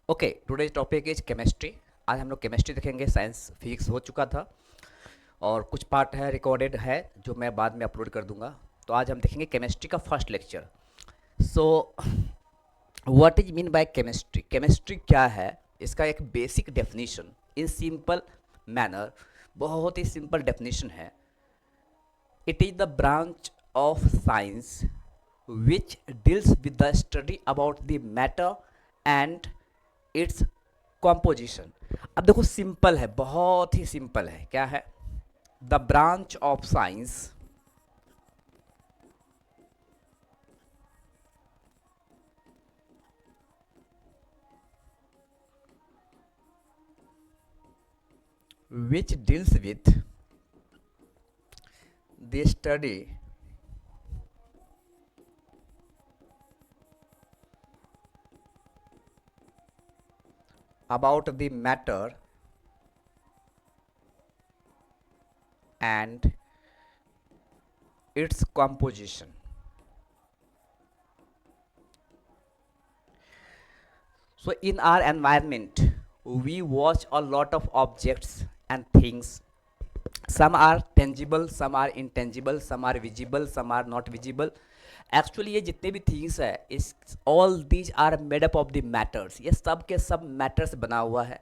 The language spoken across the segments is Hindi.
Okay, today's topic is chemistry. आज हम लोग केमिस्ट्री देखेंगे। साइंस फिजिक्स हो चुका था और कुछ पार्ट है रिकॉर्डेड है जो मैं बाद में अपलोड कर दूंगा। तो आज हम देखेंगे केमिस्ट्री का first lecture. So what is mean by chemistry? Chemistry क्या है, इसका एक basic definition in simple manner, बहुत ही सिंपल डेफिनेशन है। It is the branch of science which deals with the study about the matter and its composition। अब देखो सिंपल है, बहुत ही सिंपल है। क्या है? The branch of science which deals with the study about the matter and its composition। So in our environment we watch a lot of objects and things. Some are tangible, some are intangible, some are visible, some are not visible। Actually ये जितने भी थिंग्स है, इस all these are made up of the matters. ये सब के सब मैटर से बना हुआ है।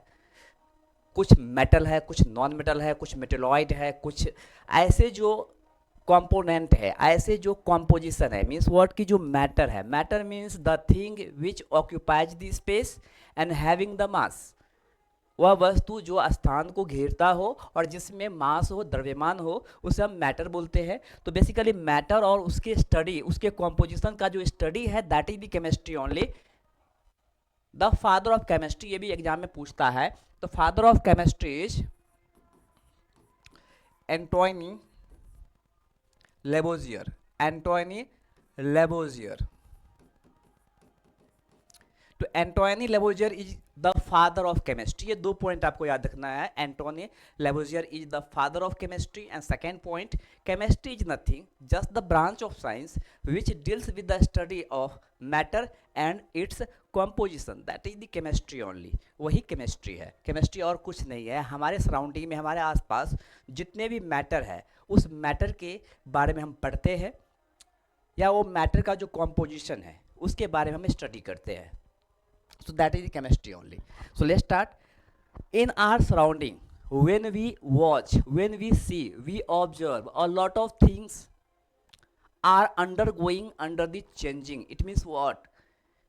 कुछ मेटल है, कुछ नॉन मेटल है, कुछ मेटेलॉइड है, कुछ ऐसे जो कंपोनेंट है, ऐसे जो कॉम्पोजिशन है। मीन्स वर्ड की जो मैटर है, matter means the thing which occupies the space and having the mass. वह वस्तु जो स्थान को घेरता हो और जिसमें मास हो, द्रव्यमान हो, उसे हम मैटर बोलते हैं। तो बेसिकली मैटर और उसके स्टडी, उसके कॉम्पोजिशन का जो स्टडी है, that is the chemistry only. The father of chemistry, ये भी एग्जाम में पूछता है। तो father of chemistry is Antoine Lavoisier. Antoine Lavoisier. तो Antoine Lavoisier is the father of chemistry. ये दो पॉइंट आपको याद रखना है। Antoine Lavoisier is the father of chemistry and second point, chemistry is nothing just the branch of science which deals with the study of matter and its composition, that is the chemistry only. वही केमिस्ट्री है। केमिस्ट्री और कुछ नहीं है। हमारे सराउंडिंग में, हमारे आसपास जितने भी मैटर है, उस मैटर के बारे में हम पढ़ते हैं, या वो मैटर का जो कॉम्पोजिशन है उसके बारे में हम स्टडी करते हैं। So that is chemistry only। So let's start। In our surrounding, when we watch, when we see, we observe a lot of things are undergoing under the changing। It means what?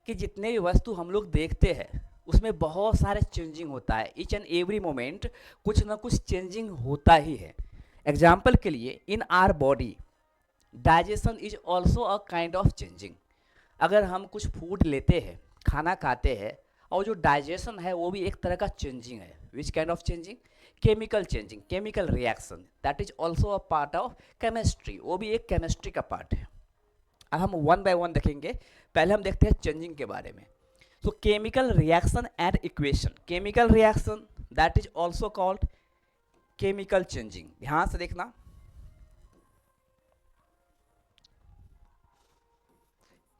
कि जितने भी वस्तु हम लोग देखते हैं उसमें बहुत सारे चेंजिंग होता है। ईच एंड एवरी मोमेंट कुछ ना कुछ चेंजिंग होता ही है। एग्जाम्पल के लिए, इन our body digestion is also a kind of changing. अगर हम कुछ फूड लेते हैं, खाना खाते हैं, और जो डाइजेशन है वो भी एक तरह का चेंजिंग है। Which kind of changing? Chemical changing, chemical reaction, that is also a part of chemistry. वो भी एक केमिस्ट्री का पार्ट है। अब हम वन बाय वन देखेंगे। पहले हम देखते हैं चेंजिंग के बारे में। तो chemical reaction and equation. Chemical reaction that is also called chemical changing. ध्यान से देखना।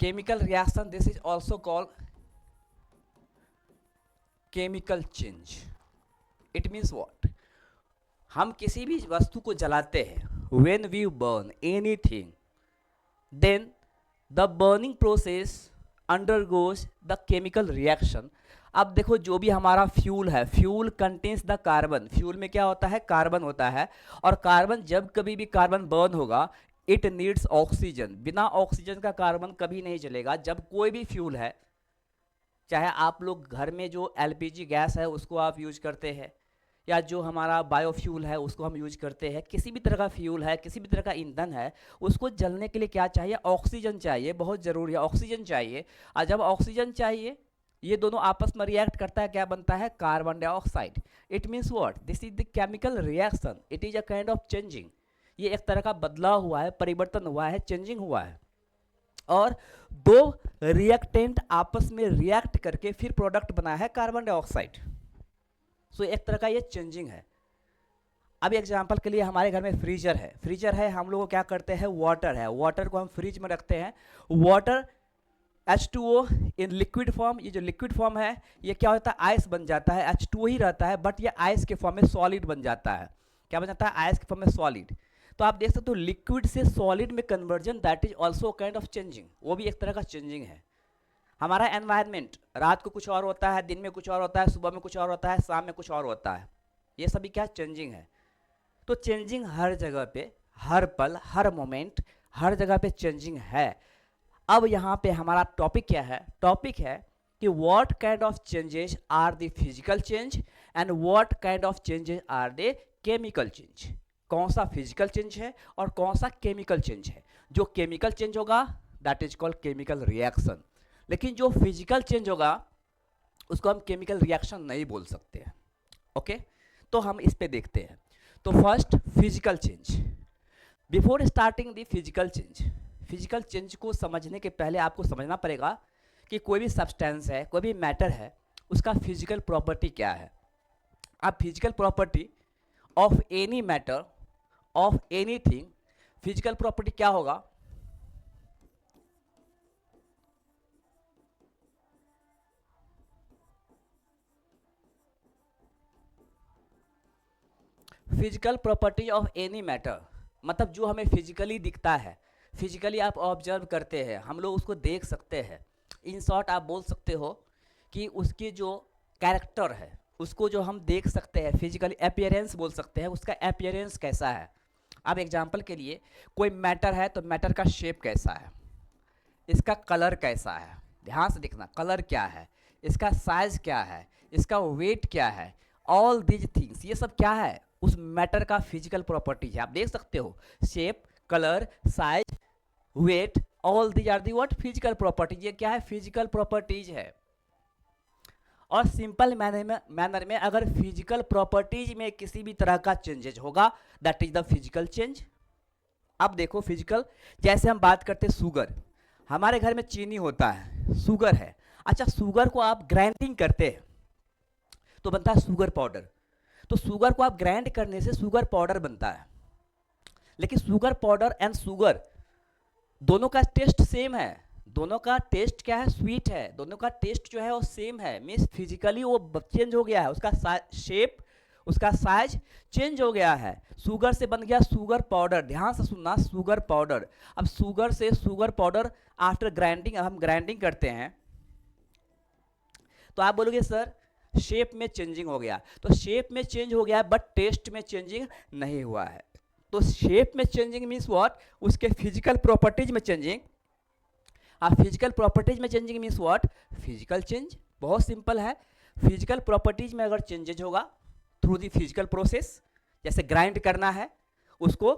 Chemical reaction, this is also called chemical change. It means what? हम किसी भी वस्तु को जलाते हैं, when we burn anything, then the burning process undergoes the chemical reaction. अब देखो, जो भी हमारा फ्यूल है, fuel contains the carbon. Fuel में क्या होता है? कार्बन होता है। और कार्बन, जब कभी भी कार्बन बर्न होगा, इट नीड्स ऑक्सीजन। बिना ऑक्सीजन का कार्बन कभी नहीं जलेगा। जब कोई भी फ्यूल है, चाहे आप लोग घर में जो एलपीजी गैस है उसको आप यूज करते हैं, या जो हमारा बायोफ्यूल है उसको हम यूज करते हैं, किसी भी तरह का फ्यूल है, किसी भी तरह का ईंधन है, उसको जलने के लिए क्या चाहिए? ऑक्सीजन चाहिए। बहुत ज़रूरी है, ऑक्सीजन चाहिए। और जब ऑक्सीजन चाहिए, ये दोनों आपस में रिएक्ट करता है, क्या बनता है? Carbon dioxide. It means what? This is the chemical reaction. It is a kind of changing. ये एक तरह का बदलाव हुआ है, परिवर्तन हुआ है, चेंजिंग हुआ है। और दो रिएक्टेंट आपस में रिएक्ट करके फिर प्रोडक्ट बना है कार्बन डाइऑक्साइड। सो एक तरह का ये चेंजिंग है। अब एग्जांपल के लिए, हमारे घर में फ्रीजर है। फ्रीजर है, हम लोग क्या करते हैं? वाटर है, वाटर को हम फ्रिज में रखते हैं। Water H2O in liquid form, ये जो लिक्विड फॉर्म है ये क्या होता है, आइस बन जाता है, H2O ही रहता है बट ये आइस के फॉर्म में सॉलिड बन जाता है। क्या बन जाता है, आइस के फॉर्म में सॉलिड। तो आप देख सकते हो लिक्विड से सॉलिड में conversion that is also kind of changing, वो भी एक तरह का चेंजिंग है। हमारा एनवायरनमेंट रात को कुछ और होता है, दिन में कुछ और होता है, सुबह में कुछ और होता है, शाम में कुछ और होता है, ये सभी क्या चेंजिंग है। तो चेंजिंग हर जगह पे, हर पल, हर मोमेंट, हर जगह पे चेंजिंग है। अब यहाँ पे हमारा टॉपिक क्या है, टॉपिक है कि what kind of changes are the physical change and what kind of changes are the chemical change. कौन सा फिजिकल चेंज है और कौन सा केमिकल चेंज है। जो केमिकल चेंज होगा that is called chemical reaction, लेकिन जो फिजिकल चेंज होगा उसको हम केमिकल रिएक्शन नहीं बोल सकते हैं। ओके, तो हम इस पे देखते हैं। तो first physical change. Before starting the physical change, physical change को समझने के पहले आपको समझना पड़ेगा कि कोई भी सब्सटेंस है, कोई भी मैटर है, उसका फिजिकल प्रॉपर्टी क्या है। अब physical property of any matter, of anything, physical property क्या होगा, physical property of any matter, मतलब जो हमें फिजिकली दिखता है, फिजिकली आप ऑब्जर्व करते हैं, हम लोग उसको देख सकते हैं। इन शॉर्ट आप बोल सकते हो कि उसकी जो कैरेक्टर है, उसको जो हम देख सकते हैं, फिजिकली अपीयरेंस बोल सकते हैं, उसका अपीयरेंस कैसा है। अब एग्जांपल के लिए कोई मैटर है तो मैटर का शेप कैसा है, इसका कलर कैसा है, ध्यान से देखना कलर क्या है, इसका साइज क्या है, इसका वेट क्या है, ऑल दीज थिंग्स, ये सब क्या है, उस मैटर का फिजिकल प्रॉपर्टीज है। आप देख सकते हो shape, colour, size, weight, all these are the what, physical properties. ये क्या है, फिजिकल प्रॉपर्टीज है। और सिंपल मैनर में अगर फिजिकल प्रॉपर्टीज में किसी भी तरह का चेंजेज होगा that is the physical change. अब देखो फिजिकल, जैसे हम बात करते हैं शुगर, हमारे घर में चीनी होता है, शुगर है। अच्छा, शुगर को आप ग्राइंडिंग करते हैं तो बनता है शुगर पाउडर। तो शुगर को आप ग्राइंड करने से शुगर पाउडर बनता है, लेकिन शुगर पाउडर एंड शुगर दोनों का टेस्ट सेम है, दोनों का टेस्ट क्या है, स्वीट है, दोनों का टेस्ट जो है वो सेम है। मीन्स फिजिकली वो चेंज हो गया है, उसका शेप, उसका साइज चेंज हो गया है, शुगर से बन गया शुगर पाउडर। ध्यान से सुनना, शुगर पाउडर। अब शुगर से शुगर पाउडर आफ्टर ग्राइंडिंग, हम ग्राइंडिंग करते हैं तो आप बोलोगे सर शेप में चेंजिंग हो गया, तो शेप में चेंज हो गया बट टेस्ट में चेंजिंग नहीं हुआ है। तो शेप में चेंजिंग मीन्स व्हाट, उसके फिजिकल प्रॉपर्टीज में चेंजिंग। अब फिजिकल प्रॉपर्टीज में changing means what, physical change. बहुत सिंपल है, फिजिकल प्रॉपर्टीज में अगर चेंजेज होगा थ्रू दी फिजिकल प्रोसेस, जैसे ग्राइंड करना है, उसको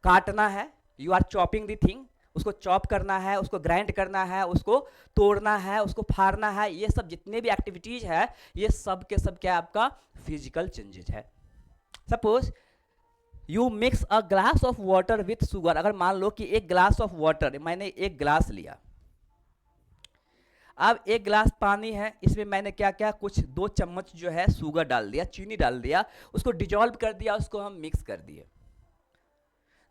काटना है, you are chopping the thing, उसको चॉप करना है, उसको ग्राइंड करना है, उसको तोड़ना है, उसको फाड़ना है, ये सब जितने भी एक्टिविटीज है ये सब के सब क्या आपका फिजिकल चेंजेज है। Suppose you mix a glass of water with sugar, अगर मान लो कि एक ग्लास ऑफ वाटर, मैंने एक ग्लास लिया, अब एक ग्लास पानी है, इसमें मैंने क्या क्या कुछ 2 चम्मच जो है शुगर डाल दिया, चीनी डाल दिया, उसको डिजॉल्व कर दिया, उसको हम मिक्स कर दिए,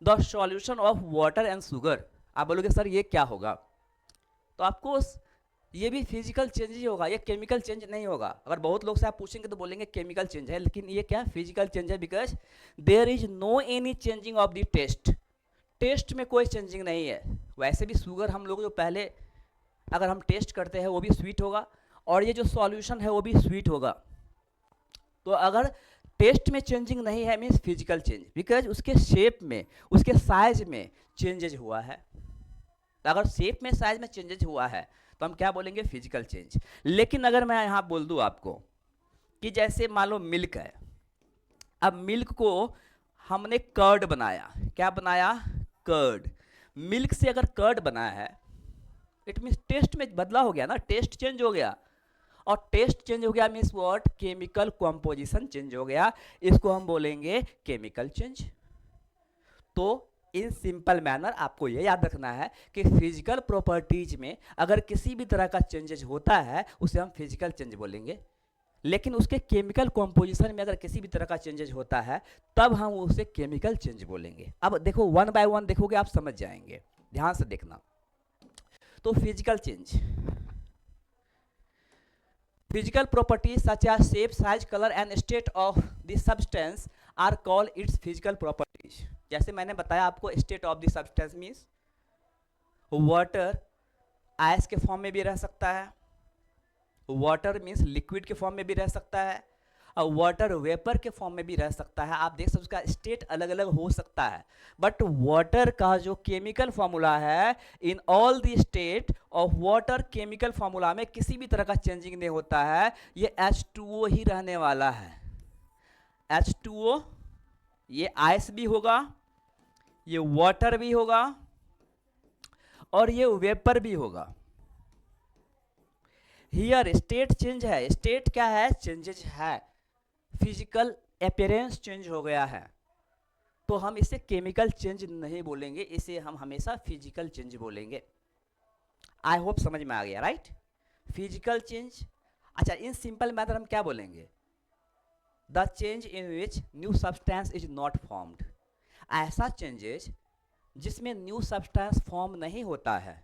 the solution of water and sugar. आप बोलोगे सर ये क्या होगा, तो आपको ये भी फिजिकल चेंज ही होगा, ये केमिकल चेंज नहीं होगा। अगर बहुत लोग से आप पूछेंगे तो बोलेंगे केमिकल चेंज है, लेकिन ये क्या फिजिकल चेंज है, because there is no any changing of the taste, taste में कोई चेंजिंग नहीं है। वैसे भी शुगर हम लोग जो पहले अगर हम टेस्ट करते हैं वो भी स्वीट होगा, और ये जो सॉल्यूशन है वो भी स्वीट होगा। तो अगर टेस्ट में चेंजिंग नहीं है मीन्स फिजिकल चेंज, बिकॉज उसके शेप में, उसके साइज में चेंजेज हुआ है। तो अगर शेप में, साइज में चेंजेज हुआ है तो हम क्या बोलेंगे, फिजिकल चेंज। लेकिन अगर मैं यहाँ बोल दूँ आपको कि जैसे मान लो मिल्क है, अब मिल्क को हमने कर्ड बनाया, क्या बनाया, कर्ड। मिल्क से अगर कर्ड बनाया है इट मीन्स टेस्ट में बदला हो गया ना, टेस्ट चेंज हो गया, और टेस्ट चेंज हो गया means what, chemical composition change हो गया, इसको हम बोलेंगे केमिकल चेंज। तो इन सिंपल मैनर आपको ये याद रखना है कि फिजिकल प्रॉपर्टीज में अगर किसी भी तरह का चेंजेज होता है उसे हम फिजिकल चेंज बोलेंगे, लेकिन उसके केमिकल कॉम्पोजिशन में अगर किसी भी तरह का चेंजेज होता है तब हम उसे केमिकल चेंज बोलेंगे। अब देखो वन बाय वन देखोगे आप समझ जाएंगे, ध्यान से देखना। तो physical change, physical properties such as shape, size, colour and state of the substance are called its physical properties. जैसे मैंने बताया आपको, state of the substance means water ice के फॉर्म में भी रह सकता है, वाटर मीन्स लिक्विड के फॉर्म में भी रह सकता है, और वाटर वेपर के फॉर्म में भी रह सकता है। आप देख सकते उसका स्टेट अलग अलग हो सकता है, बट वाटर का जो केमिकल फॉर्मूला है, in all the state of water chemical formula में किसी भी तरह का चेंजिंग नहीं होता है, ये H2O ही रहने वाला है। H2O, ये आइस भी होगा, ये वाटर भी होगा, और ये वेपर भी होगा। हियर स्टेट चेंज है, स्टेट क्या है, चेंजेज है, फिजिकल अपीयरेंस चेंज हो गया है, तो हम इसे केमिकल चेंज नहीं बोलेंगे, इसे हम हमेशा फिजिकल चेंज बोलेंगे। आई होप समझ में आ गया, राइट? Physical change. अच्छा, इन सिंपल मैथड हम क्या बोलेंगे, the change in which new substance is not formed. ऐसा चेंजेज जिसमें न्यू सब्सटेंस फॉर्म नहीं होता है,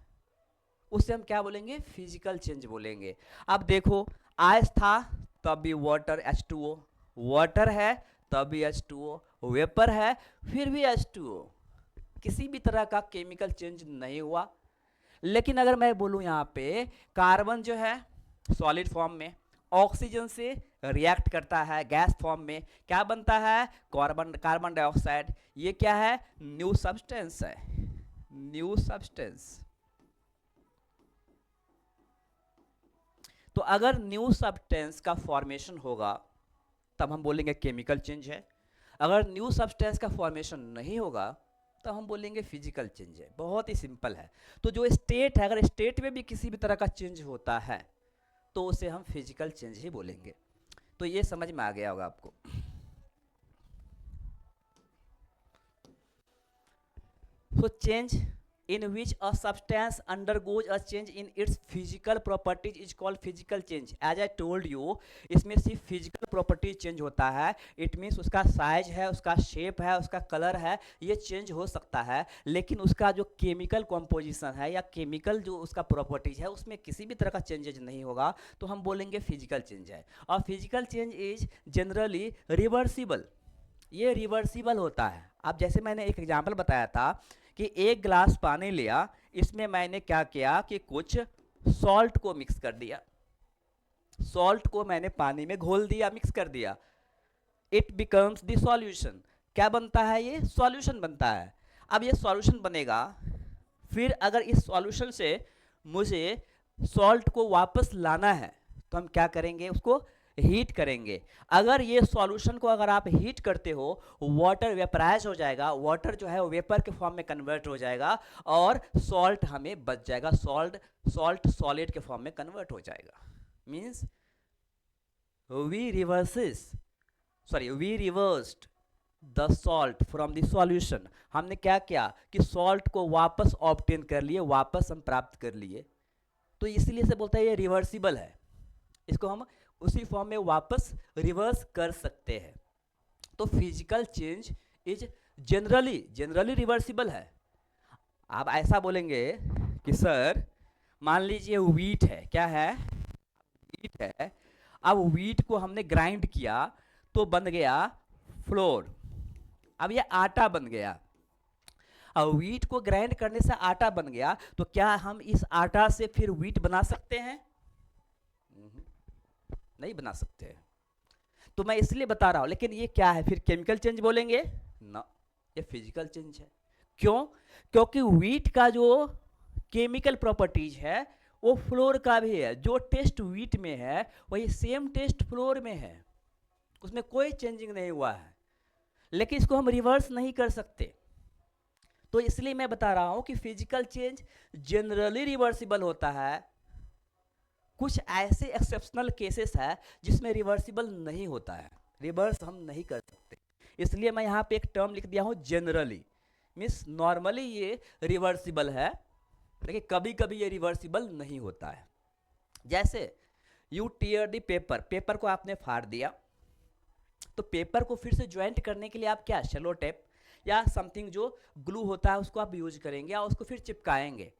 उसे हम क्या बोलेंगे, फिजिकल चेंज बोलेंगे। अब देखो, आइस था तब भी वाटर H2O, वाटर है तब भी H2O, वेपर है फिर भी H2O, किसी भी तरह का केमिकल चेंज नहीं हुआ। लेकिन अगर मैं बोलूं यहाँ पे कार्बन जो है सॉलिड फॉर्म में ऑक्सीजन से रिएक्ट करता है गैस फॉर्म में, क्या बनता है, कार्बन डाइऑक्साइड, ये क्या है, न्यू सब्सटेंस है, न्यू सब्सटेंस। तो अगर न्यू सब्सटेंस का फॉर्मेशन होगा तब हम बोलेंगे केमिकल चेंज है, अगर न्यू सब्सटेंस का फॉर्मेशन नहीं होगा तो हम बोलेंगे फिजिकल चेंज है। बहुत ही सिंपल है। तो जो स्टेट है, अगर स्टेट में भी किसी भी तरह का चेंज होता है तो उसे हम फिजिकल चेंज ही बोलेंगे। तो ये समझ में आ गया होगा आपको। So change in which a substance undergoes a change in its physical properties is called physical change. As I told you, इसमें सिर्फ physical property change होता है। It means उसका size है, उसका shape है, उसका color है, ये change हो सकता है, लेकिन उसका जो chemical composition है या chemical जो उसका properties है उसमें किसी भी तरह का changes नहीं होगा, तो हम बोलेंगे physical change है। और physical change is generally reversible, ये रिवर्सिबल होता है। अब जैसे मैंने एक एग्जाम्पल बताया था कि एक गिलास पानी लिया, इसमें मैंने क्या किया कि कुछ सॉल्ट को मिक्स कर दिया, सॉल्ट को मैंने पानी में घोल दिया, मिक्स कर दिया, इट बिकम्स द सॉल्यूशन। क्या बनता है, ये सॉल्यूशन बनता है। अब ये सॉल्यूशन बनेगा, फिर अगर इस सॉल्यूशन से मुझे सॉल्ट को वापस लाना है तो हम क्या करेंगे, उसको हीट करेंगे। अगर ये सॉल्यूशन को अगर आप हीट करते हो, वाटर वेपराइज हो जाएगा, वाटर जो है वो वेपर के फॉर्म में कन्वर्ट हो जाएगा और सॉल्ट हमें बच जाएगा, सॉल्ट सॉलिड के फॉर्म में कन्वर्ट हो जाएगा। Means we reversed the salt from the solution. हमने क्या किया कि सॉल्ट को वापस ऑब्टेन कर लिए, वापस हम प्राप्त कर लिए, तो इसलिए से बोलता है ये रिवर्सिबल है, इसको हम उसी फॉर्म में वापस रिवर्स कर सकते हैं। तो physical change is generally reversible है। आप ऐसा बोलेंगे कि सर मान लीजिए व्हीट है, क्या है, व्हीट है, अब व्हीट को हमने ग्राइंड किया तो बन गया फ्लोर, अब ये आटा बन गया। अब व्हीट को ग्राइंड करने से आटा बन गया, तो क्या हम इस आटा से फिर व्हीट बना सकते हैं, नहीं बना सकते। तो मैं इसलिए बता रहा हूं, लेकिन ये क्या है, फिर केमिकल चेंज बोलेंगे ना, ये फिजिकल चेंज है। क्यों, क्योंकि व्हीट का जो केमिकल प्रॉपर्टीज है वो फ्लोर का भी है, जो टेस्ट व्हीट में है वही सेम टेस्ट फ्लोर में है, उसमें कोई चेंजिंग नहीं हुआ है, लेकिन इसको हम रिवर्स नहीं कर सकते। तो इसलिए मैं बता रहा हूं कि फिजिकल चेंज जनरली रिवर्सिबल होता है, कुछ ऐसे एक्सेप्शनल केसेस है जिसमें रिवर्सिबल नहीं होता है, रिवर्स हम नहीं कर सकते। इसलिए मैं यहाँ पे एक टर्म लिख दिया हूँ जनरली, मीन्स नॉर्मली ये रिवर्सिबल है, लेकिन कभी कभी ये रिवर्सिबल नहीं होता है। जैसे you tier the paper, paper को आपने फाड़ दिया, तो पेपर को फिर से ज्वाइंट करने के लिए आप क्या, शेलो टेप या समथिंग जो ग्लू होता है उसको आप यूज करेंगे और उसको फिर चिपकाएंगे,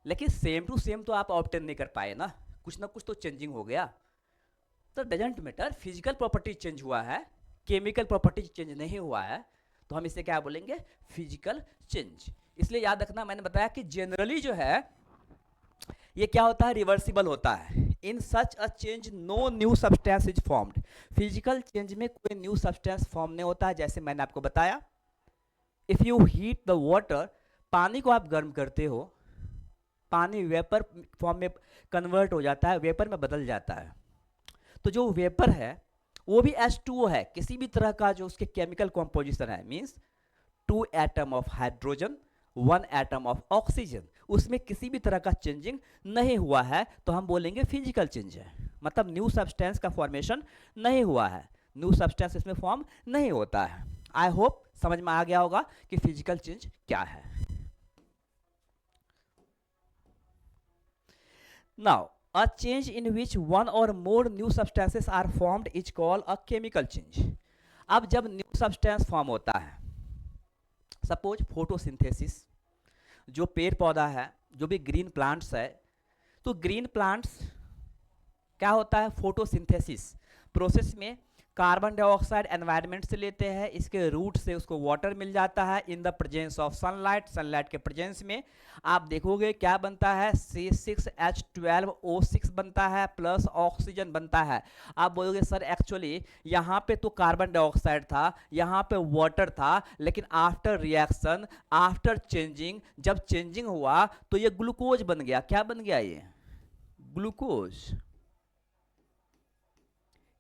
लेकिन सेम टू सेम तो आप ऑब्टेन नहीं कर पाए ना, कुछ ना कुछ तो चेंजिंग हो गया। तो doesn't matter, physical property change हुआ है, केमिकल प्रॉपर्टी चेंज नहीं हुआ है, तो हम इसे क्या बोलेंगे, फिजिकल चेंज। इसलिए याद रखना, मैंने बताया कि जनरली जो है ये क्या होता है, रिवर्सिबल होता है। In such a change no new substance is formed. Physical change में कोई न्यू सब्सटेंस फॉर्म नहीं होता है, जैसे मैंने आपको बताया। If you heat the water, पानी को आप गर्म करते हो, पानी वेपर फॉर्म में कन्वर्ट हो जाता है, वेपर में बदल जाता है। तो जो वेपर है वो भी H2O है, किसी भी तरह का जो उसके केमिकल कॉम्पोजिशन है, means 2 atom of hydrogen 1 atom of oxygen, उसमें किसी भी तरह का चेंजिंग नहीं हुआ है, तो हम बोलेंगे फिजिकल चेंज है। मतलब न्यू सब्सटेंस का फॉर्मेशन नहीं हुआ है, न्यू सब्सटेंस इसमें फॉर्म नहीं होता है। आई होप समझ में आ गया होगा कि फिजिकल चेंज क्या है। Now a change in which one or more new substances are formed is called a chemical change। अब जब न्यू सब्सटेंस फॉर्म होता है, सपोज फोटोसिंथेसिस, जो पेड़ पौधा है, जो भी ग्रीन प्लांट्स है, तो ग्रीन प्लांट्स क्या होता है, फोटोसिंथेसिस प्रोसेस में कार्बन डाइऑक्साइड एनवायरनमेंट से लेते हैं, इसके रूट से उसको वाटर मिल जाता है in the presence of sunlight, sunlight के प्रेजेंस में आप देखोगे क्या बनता है, C6H12O6 बनता है प्लस ऑक्सीजन बनता है। आप बोलोगे सर एक्चुअली यहाँ पे तो कार्बन डाइऑक्साइड था, यहाँ पे वाटर था, लेकिन आफ्टर रिएक्शन, आफ्टर चेंजिंग, जब चेंजिंग हुआ तो ये ग्लूकोज बन गया। क्या बन गया, ये ग्लूकोज,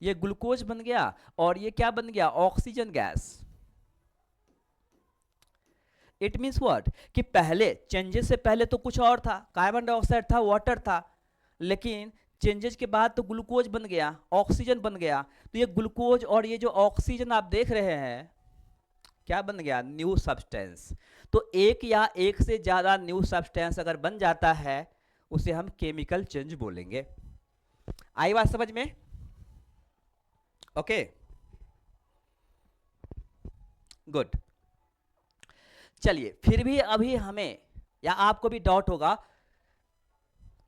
ये ग्लूकोज बन गया, और ये क्या बन गया, oxygen gas. It means what, कि पहले चेंजेस से पहले तो कुछ और था, कार्बन डाइऑक्साइड था, वाटर था, लेकिन चेंजेस के बाद तो ग्लूकोज बन गया, ऑक्सीजन बन गया। तो ये ग्लूकोज और ये जो ऑक्सीजन आप देख रहे हैं, क्या बन गया, न्यू सब्सटेंस। तो एक या एक से ज्यादा न्यू सब्सटेंस अगर बन जाता है, उसे हम केमिकल चेंज बोलेंगे। आई बात समझ में, ओके गुड। चलिए, फिर भी अभी हमें या आपको भी डाउट होगा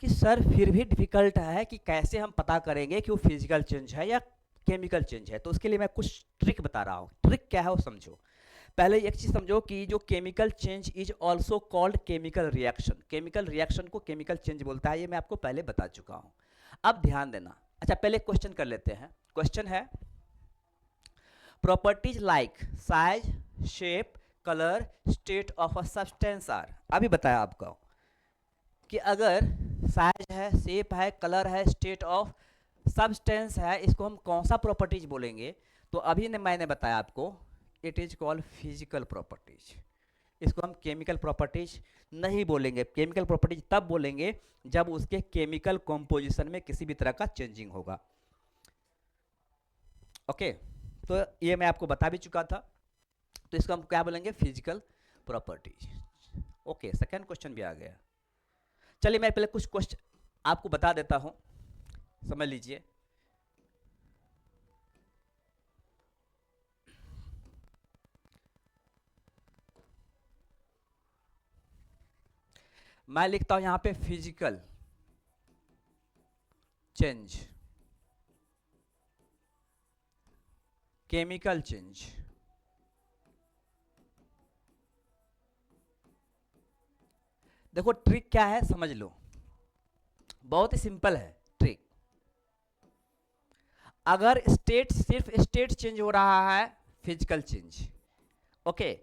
कि सर फिर भी डिफिकल्ट है कि कैसे हम पता करेंगे कि वो फिजिकल चेंज है या केमिकल चेंज है। तो उसके लिए मैं कुछ ट्रिक बता रहा हूँ। ट्रिक क्या है वो समझो। पहले एक चीज समझो कि जो chemical change is also called chemical reaction. Chemical reaction को केमिकल चेंज बोलता है, ये मैं आपको पहले बता चुका हूँ। अब ध्यान देना। अच्छा, पहले क्वेश्चन कर लेते हैं। क्वेश्चन है properties like size, shape, colour, state of a substance are. अभी बताया आपको कि अगर साइज है, शेप है, कलर है, स्टेट ऑफ सब्सटेंस है, इसको हम कौन सा प्रॉपर्टीज बोलेंगे। तो अभी ने मैंने बताया आपको, it is called physical properties. इसको हम केमिकल प्रॉपर्टीज नहीं बोलेंगे। केमिकल प्रॉपर्टीज तब बोलेंगे जब उसके केमिकल कॉम्पोजिशन में किसी भी तरह का चेंजिंग होगा। ओके, तो ये मैं आपको बता भी चुका था। तो इसको हम क्या बोलेंगे, physical properties. Okay, second question भी आ गया। चलिए मैं पहले कुछ क्वेश्चन आपको बता देता हूं, समझ लीजिए। मैं लिखता हूं यहां पे फिजिकल चेंज, केमिकल चेंज। देखो ट्रिक क्या है समझ लो, बहुत ही सिंपल है ट्रिक। अगर स्टेट, सिर्फ स्टेट चेंज हो रहा है, फिजिकल चेंज। ओके,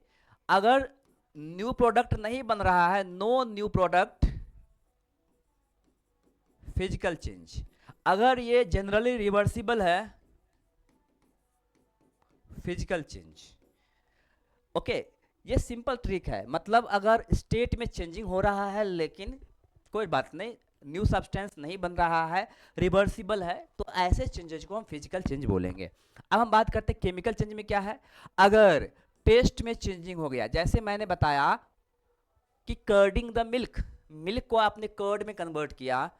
अगर न्यू प्रोडक्ट नहीं बन रहा है, no new product, physical change. अगर ये जनरली रिवर्सिबल है, फिजिकल चेंज। ओके, ये सिंपल ट्रिक है। मतलब अगर स्टेट में चेंजिंग हो रहा है लेकिन कोई बात नहीं, न्यू सब्सटेंस नहीं बन रहा है, रिवर्सिबल है, तो ऐसे चेंजेस को हम फिजिकल चेंज बोलेंगे। अब हम बात करते हैं केमिकल चेंज में क्या है। अगर टेस्ट में चेंजिंग हो गया, जैसे मैंने बताया कि कर्डिंग द मिल्क, मिल्क को आपने कर्ड में कन्वर्ट किया,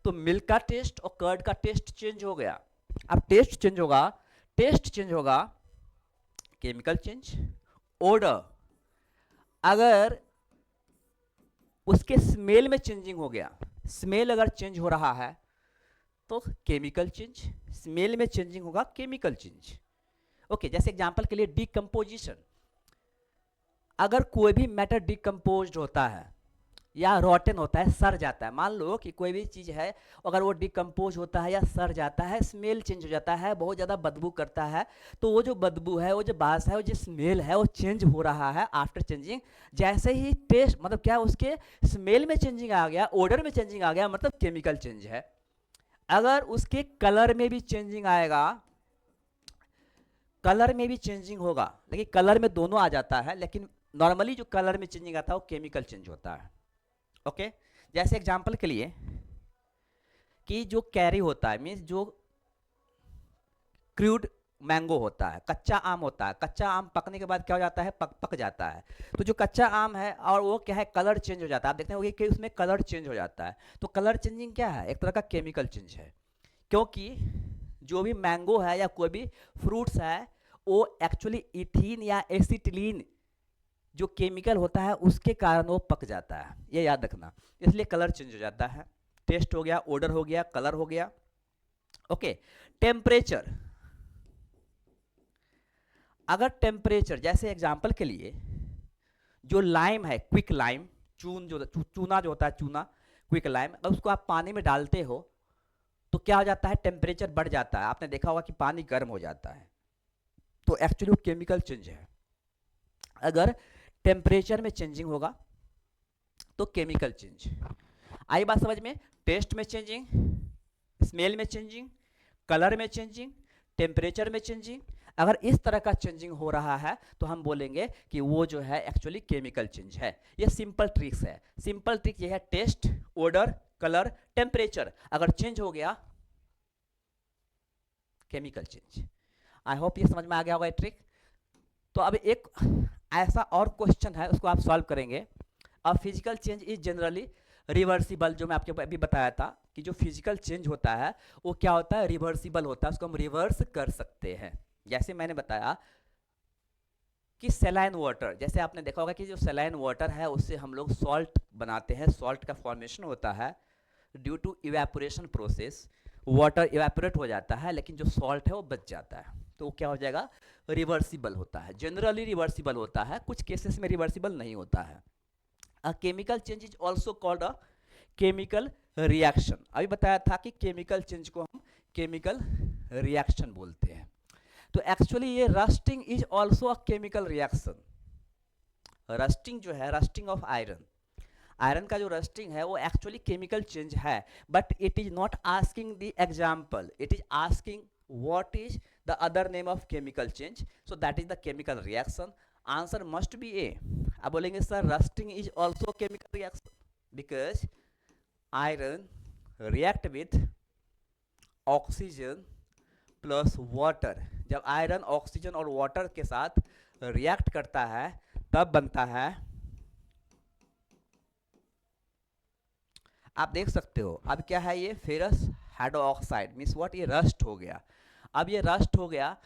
तो मिल्क का टेस्ट और कर्ड का टेस्ट चेंज हो गया। अब टेस्ट चेंज होगा, टेस्ट चेंज होगा, केमिकल चेंज। ओडर, अगर उसके स्मेल में चेंजिंग हो गया, स्मेल अगर चेंज हो रहा है तो केमिकल चेंज, स्मेल में चेंजिंग होगा केमिकल चेंज। ओके, जैसे एग्जांपल के लिए डिकम्पोजिशन, अगर कोई भी मैटर डिकम्पोज्ड होता है या रॉटन होता है, सड़ जाता है, मान लो कि कोई भी चीज़ है अगर वो डिकम्पोज होता है या सड़ जाता है, स्मेल चेंज हो जाता है, बहुत ज़्यादा बदबू करता है, तो वो जो बदबू है, वो जो बास है, वो जो स्मेल है, वो चेंज हो रहा है आफ्टर चेंजिंग। जैसे ही टेस्ट मतलब क्या, उसके स्मेल में चेंजिंग आ गया, ओडर में चेंजिंग आ गया, मतलब केमिकल चेंज है। अगर उसके कलर में भी चेंजिंग आएगा, कलर में भी चेंजिंग होगा, लेकिन कलर में दोनों आ जाता है, लेकिन नॉर्मली जो कलर में चेंजिंग आता है वो केमिकल चेंज होता है। ओके, जैसे एग्जांपल के लिए कि जो कैरी होता है, मीन्स जो क्रूड मैंगो होता है, कच्चा आम होता है, कच्चा आम पकने के बाद क्या हो जाता है, पक जाता है। तो जो कच्चा आम है और वो क्या है, कलर चेंज हो जाता है, आप देखते होंगे कि उसमें कलर चेंज हो जाता है। तो कलर चेंजिंग क्या है, एक तरह का केमिकल चेंज है, क्योंकि जो भी मैंगो है या कोई भी फ्रूट्स है, वो एक्चुअली इथीन या एसिटिलीन जो केमिकल होता है उसके कारण वो पक जाता है, ये याद रखना, इसलिए कलर चेंज हो जाता है। टेस्ट हो गया, ओडर हो गया, कलर हो गया। ओके, टेम्परेचर, अगर टेम्परेचर, जैसे एग्जांपल के लिए जो लाइम है, क्विक लाइम, चूना जो होता है, चूना क्विक लाइम, अगर उसको आप पानी में डालते हो तो क्या हो जाता है, टेम्परेचर बढ़ जाता है, आपने देखा होगा कि पानी गर्म हो जाता है, तो एक्चुअली वो केमिकल चेंज है। अगर टेम्परेचर में चेंजिंग होगा तो केमिकल चेंज। आई बात समझ में, टेस्ट में चेंजिंग, स्मेल में चेंजिंग, कलर में चेंजिंग, टेम्परेचर में चेंजिंग, अगर इस तरह का चेंजिंग हो रहा है तो हम बोलेंगे कि वो जो है एक्चुअली केमिकल चेंज है। ये सिंपल ट्रिक्स है, सिंपल ट्रिक ये है, टेस्ट, ओडर, कलर, टेम्परेचर अगर चेंज हो गया, केमिकल चेंज। आई होप ये समझ में आ गया होगा ये ट्रिक। तो अब एक ऐसा और क्वेश्चन है, उसको आप सॉल्व करेंगे। अ physical change is generally reversible, जो मैं आपके अभी बताया था कि जो फिजिकल चेंज होता है वो क्या होता है, रिवर्सिबल होता है, उसको हम रिवर्स कर सकते हैं। जैसे मैंने बताया कि सेलाइन वाटर, जैसे आपने देखा होगा कि जो सेलाइन वाटर है उससे हम लोग सॉल्ट बनाते हैं, सॉल्ट का फॉर्मेशन होता है due to evaporation process, water evaporate हो जाता है लेकिन जो सॉल्ट है वो बच जाता है, तो वो क्या हो जाएगा, रिवर्सिबल होता है। जनरली रिवर्सिबल होता है, कुछ केसेस में रिवर्सिबल नहीं होता है। अ chemical change is also called a chemical reaction, अभी बताया था कि केमिकल चेंज को हम केमिकल रिएक्शन बोलते हैं। तो एक्चुअली ये rusting is also a chemical reaction. Rusting जो है, रस्टिंग ऑफ आयरन, आयरन का जो रस्टिंग है वो एक्चुअली केमिकल चेंज है, but it is not asking the example, it is asking what is the other name of chemical change, so that is the chemical reaction. Answer must be A. आप बोलेंगे sir rusting is also chemical reaction because iron react with oxygen plus water, जब आयरन ऑक्सीजन और वाटर के साथ रिएक्ट करता है तब बनता है, आप देख सकते हो अब क्या है, ये फेरस हाइड्रोक्साइड मीन्स व्हाट, ये रस्ट हो गया। अब ये रस्ट हो गया,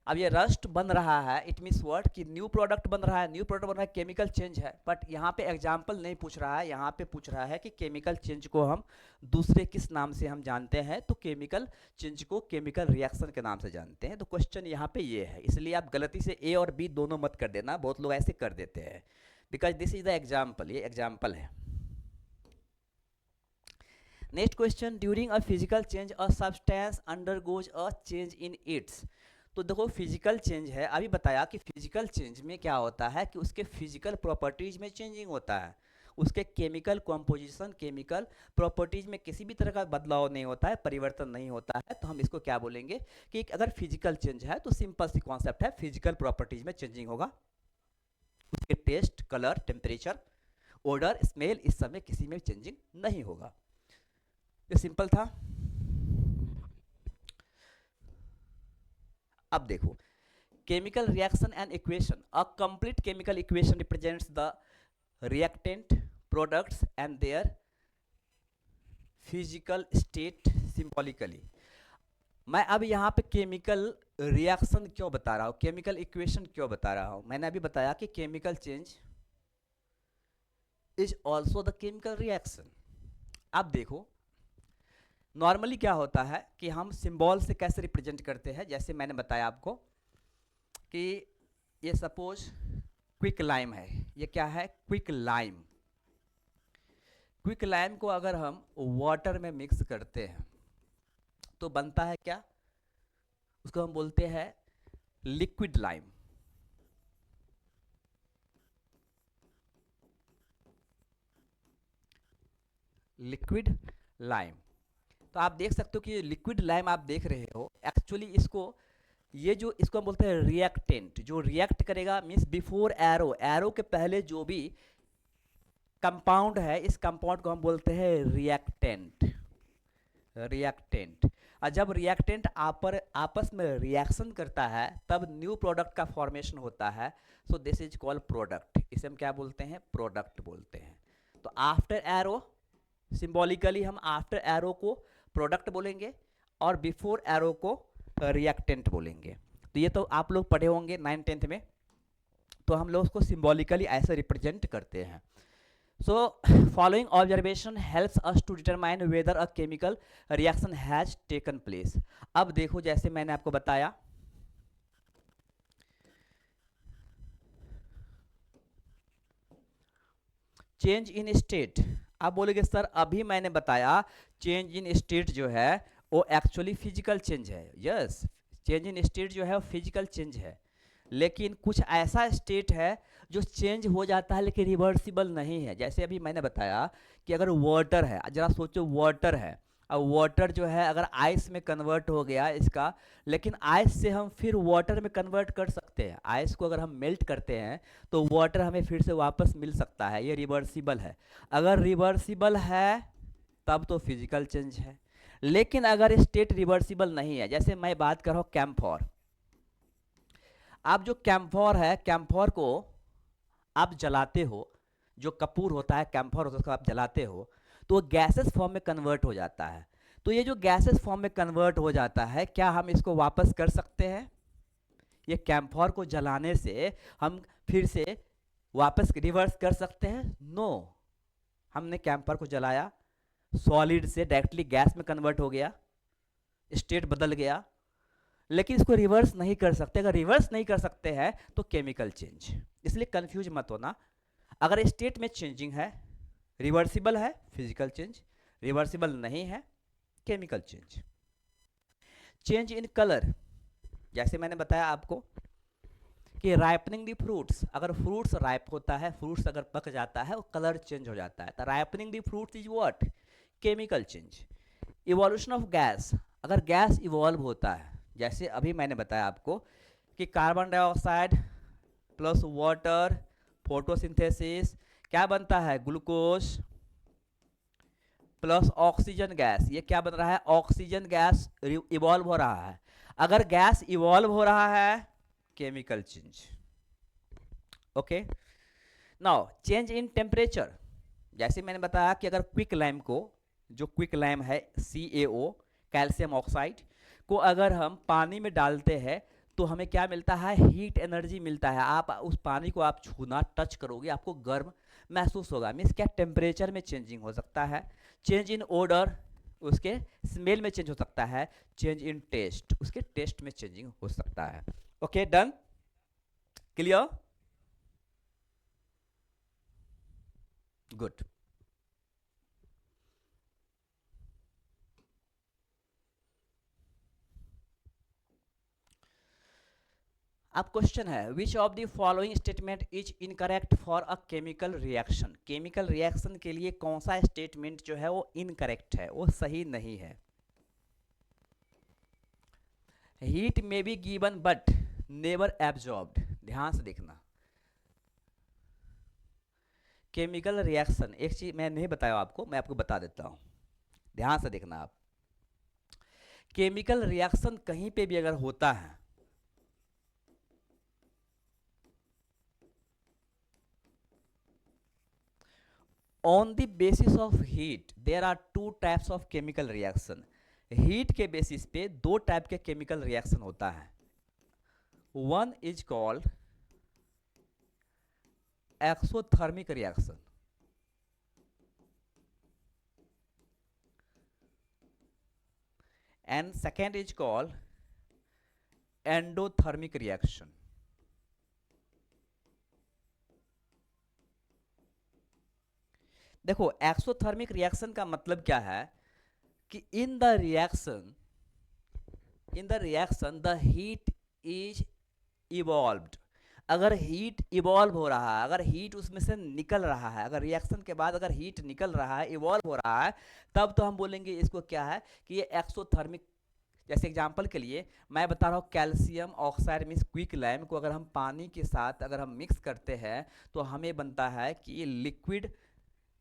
अब ये रस्ट बन रहा है, इट मीन्स व्हाट कि न्यू प्रोडक्ट बन रहा है, न्यू प्रोडक्ट बन रहा है, केमिकल चेंज है। बट यहाँ पे एग्जाम्पल नहीं पूछ रहा है, यहाँ पे पूछ रहा है कि केमिकल चेंज को हम दूसरे किस नाम से हम जानते हैं, तो केमिकल चेंज को केमिकल रिएक्शन के नाम से जानते हैं। तो क्वेश्चन यहाँ पे ये है, इसलिए आप गलती से ए और बी दोनों मत कर देना, बहुत लोग ऐसे कर देते हैं, because this is the example, ये एग्जाम्पल है। Next question, during a physical change a substance undergoes a change in its. तो देखो फिजिकल चेंज है, अभी बताया कि फिजिकल चेंज में क्या होता है कि उसके फिजिकल प्रॉपर्टीज में चेंजिंग होता है, उसके केमिकल कॉम्पोजिशन, केमिकल प्रॉपर्टीज में किसी भी तरह का बदलाव नहीं होता है, परिवर्तन नहीं होता है। तो हम इसको क्या बोलेंगे कि अगर फिजिकल चेंज है तो सिंपल सी कॉन्सेप्ट है, फिजिकल प्रॉपर्टीज में चेंजिंग होगा, उसके taste, colour, temperature, odour, smell, इस सब में किसी में चेंजिंग नहीं होगा। ये सिंपल था। अब देखो chemical reaction and equation, a complete chemical equation represents the reactant, products and their physical state symbolically. मैं अब यहाँ पे केमिकल रिएक्शन क्यों बता रहा हूँ, केमिकल इक्वेशन क्यों बता रहा हूँ, मैंने अभी बताया कि chemical change is also the chemical reaction. अब देखो नॉर्मली क्या होता है कि हम सिंबल से कैसे रिप्रेजेंट करते हैं, जैसे मैंने बताया आपको कि ये सपोज क्विक लाइम है, ये क्या है, क्विक लाइम। क्विक लाइम को अगर हम वाटर में मिक्स करते हैं तो बनता है क्या, उसको हम बोलते हैं लिक्विड लाइम। Liquid lime. तो आप देख सकते हो कि लिक्विड लाइम आप देख रहे हो, एक्चुअली इसको, ये जो इसको हम बोलते हैं रिएक्टेंट, जो रिएक्ट करेगा मीन्स बिफोर एरो, एरो के पहले जो भी कंपाउंड है, इस कंपाउंड को हम बोलते हैं रिएक्टेंट। रिएक्टेंट। और जब रिएक्टेंट आपस में रिएक्शन करता है तब न्यू प्रोडक्ट का फॉर्मेशन होता है। So this is called product, इसे हम क्या बोलते हैं, प्रोडक्ट बोलते हैं। तो आफ्टर एरो, सिंबॉलिकली हम आफ्टर एरो को प्रोडक्ट बोलेंगे और बिफोर एरो को रिएक्टेंट बोलेंगे। तो ये तो आप लोग पढ़े होंगे 9th-10th में, तो हम लोग उसको सिंबॉलिकली ऐसे रिप्रेजेंट करते हैं। So following observation helps us to determine whether a chemical reaction has taken place. अब देखो जैसे मैंने आपको बताया, चेंज इन स्टेट। आप बोलोगे सर अभी मैंने बताया चेंज इन स्टेट जो है वो एक्चुअली फिजिकल चेंज है। यस, चेंज इन स्टेट जो है वो फिजिकल चेंज है, लेकिन कुछ ऐसा स्टेट है जो चेंज हो जाता है लेकिन रिवर्सिबल नहीं है। जैसे अभी मैंने बताया कि अगर वाटर है, जरा सोचो वाटर है, अब वाटर जो है अगर आइस में कन्वर्ट हो गया इसका, लेकिन आइस से हम फिर वाटर में कन्वर्ट कर सकते हैं। आइस को अगर हम मेल्ट करते हैं तो वाटर हमें फिर से वापस मिल सकता है, ये रिवर्सिबल है। अगर रिवर्सिबल है तब तो फिजिकल चेंज है, लेकिन अगर स्टेट रिवर्सिबल नहीं है, जैसे मैं बात कर रहा हूँ कैम्फॉर। आप जो कैम्फॉर है, कैम्फॉर को आप जलाते हो, जो कपूर होता है कैम्फर होता है उसको आप जलाते हो तो वो गैसेस फॉर्म में कन्वर्ट हो जाता है। तो ये जो गैसेस फॉर्म में कन्वर्ट हो जाता है, क्या हम इसको वापस कर सकते हैं? ये कैम्फर को जलाने से हम फिर से वापस रिवर्स कर सकते हैं? नो। हमने कैम्फर को जलाया, सॉलिड से डायरेक्टली गैस में कन्वर्ट हो गया, स्टेट बदल गया, लेकिन इसको रिवर्स नहीं कर सकते। अगर रिवर्स नहीं कर सकते हैं तो केमिकल चेंज। इसलिए कंफ्यूज मत होना, अगर स्टेट में चेंजिंग है, रिवर्सिबल है फिजिकल चेंज, रिवर्सिबल नहीं है chemical change. Change in colour, जैसे मैंने बताया आपको कि राइपनिंग दी फ्रूट्स, अगर फ्रूट्स राइप होता है, फ्रूट्स अगर पक जाता है वो कलर चेंज हो जाता है। तो ripening the fruits is what, chemical change. Evolution of gas, अगर गैस इवॉल्व होता है, जैसे अभी मैंने बताया आपको कि carbon dioxide plus water, photosynthesis, क्या बनता है, ग्लूकोज प्लस ऑक्सीजन गैस, ये क्या बन रहा है, ऑक्सीजन गैस इवॉल्व हो रहा है। अगर गैस इवॉल्व हो रहा है chemical change. Okay, now change in temperature, जैसे मैंने बताया कि अगर क्विक लाइम को, जो क्विक लाइम है CaO, कैल्शियम ऑक्साइड को अगर हम पानी में डालते हैं तो हमें क्या मिलता है, हीट एनर्जी मिलता है। आप उस पानी को आप छूना, टच करोगे, आपको गर्म महसूस होगा। मीन्स क्या, टेम्परेचर में चेंजिंग हो सकता है। चेंज इन ओडर, उसके स्मेल में चेंज हो सकता है। चेंज इन टेस्ट, उसके टेस्ट में चेंजिंग हो सकता है। Okay, done, clear, good. अब क्वेश्चन है, विच of the following statement is incorrect for a chemical reaction. Chemical reaction के लिए कौन सा स्टेटमेंट जो है वो इनकरेक्ट है, वो सही नहीं है। Heat may be given but never absorbed, ध्यान से देखना। केमिकल रिएक्शन, एक चीज मैं नहीं बताया आपको, मैं आपको बता देता हूं, ध्यान से देखना आप। केमिकल रिएक्शन कहीं पे भी अगर होता है, on the basis of heat there are two types of chemical reaction. Heat के बेसिस पे दो टाइप के केमिकल रिएक्शन होता है। One is called exothermic reaction, and second is called endothermic reaction. देखो एक्सोथर्मिक रिएक्शन का मतलब क्या है कि in the reaction the heat is evolved. अगर हीट इवॉल्व हो रहा है, अगर हीट उसमें से निकल रहा है, अगर रिएक्शन के बाद अगर हीट निकल रहा है, इवॉल्व हो रहा है, तब तो हम बोलेंगे इसको क्या है कि ये एक्सोथर्मिक। जैसे एग्जांपल के लिए मैं बता रहा हूँ, calcium oxide means quick lime को अगर हम पानी के साथ अगर हम मिक्स करते हैं तो हमें बनता है कि ये लिक्विड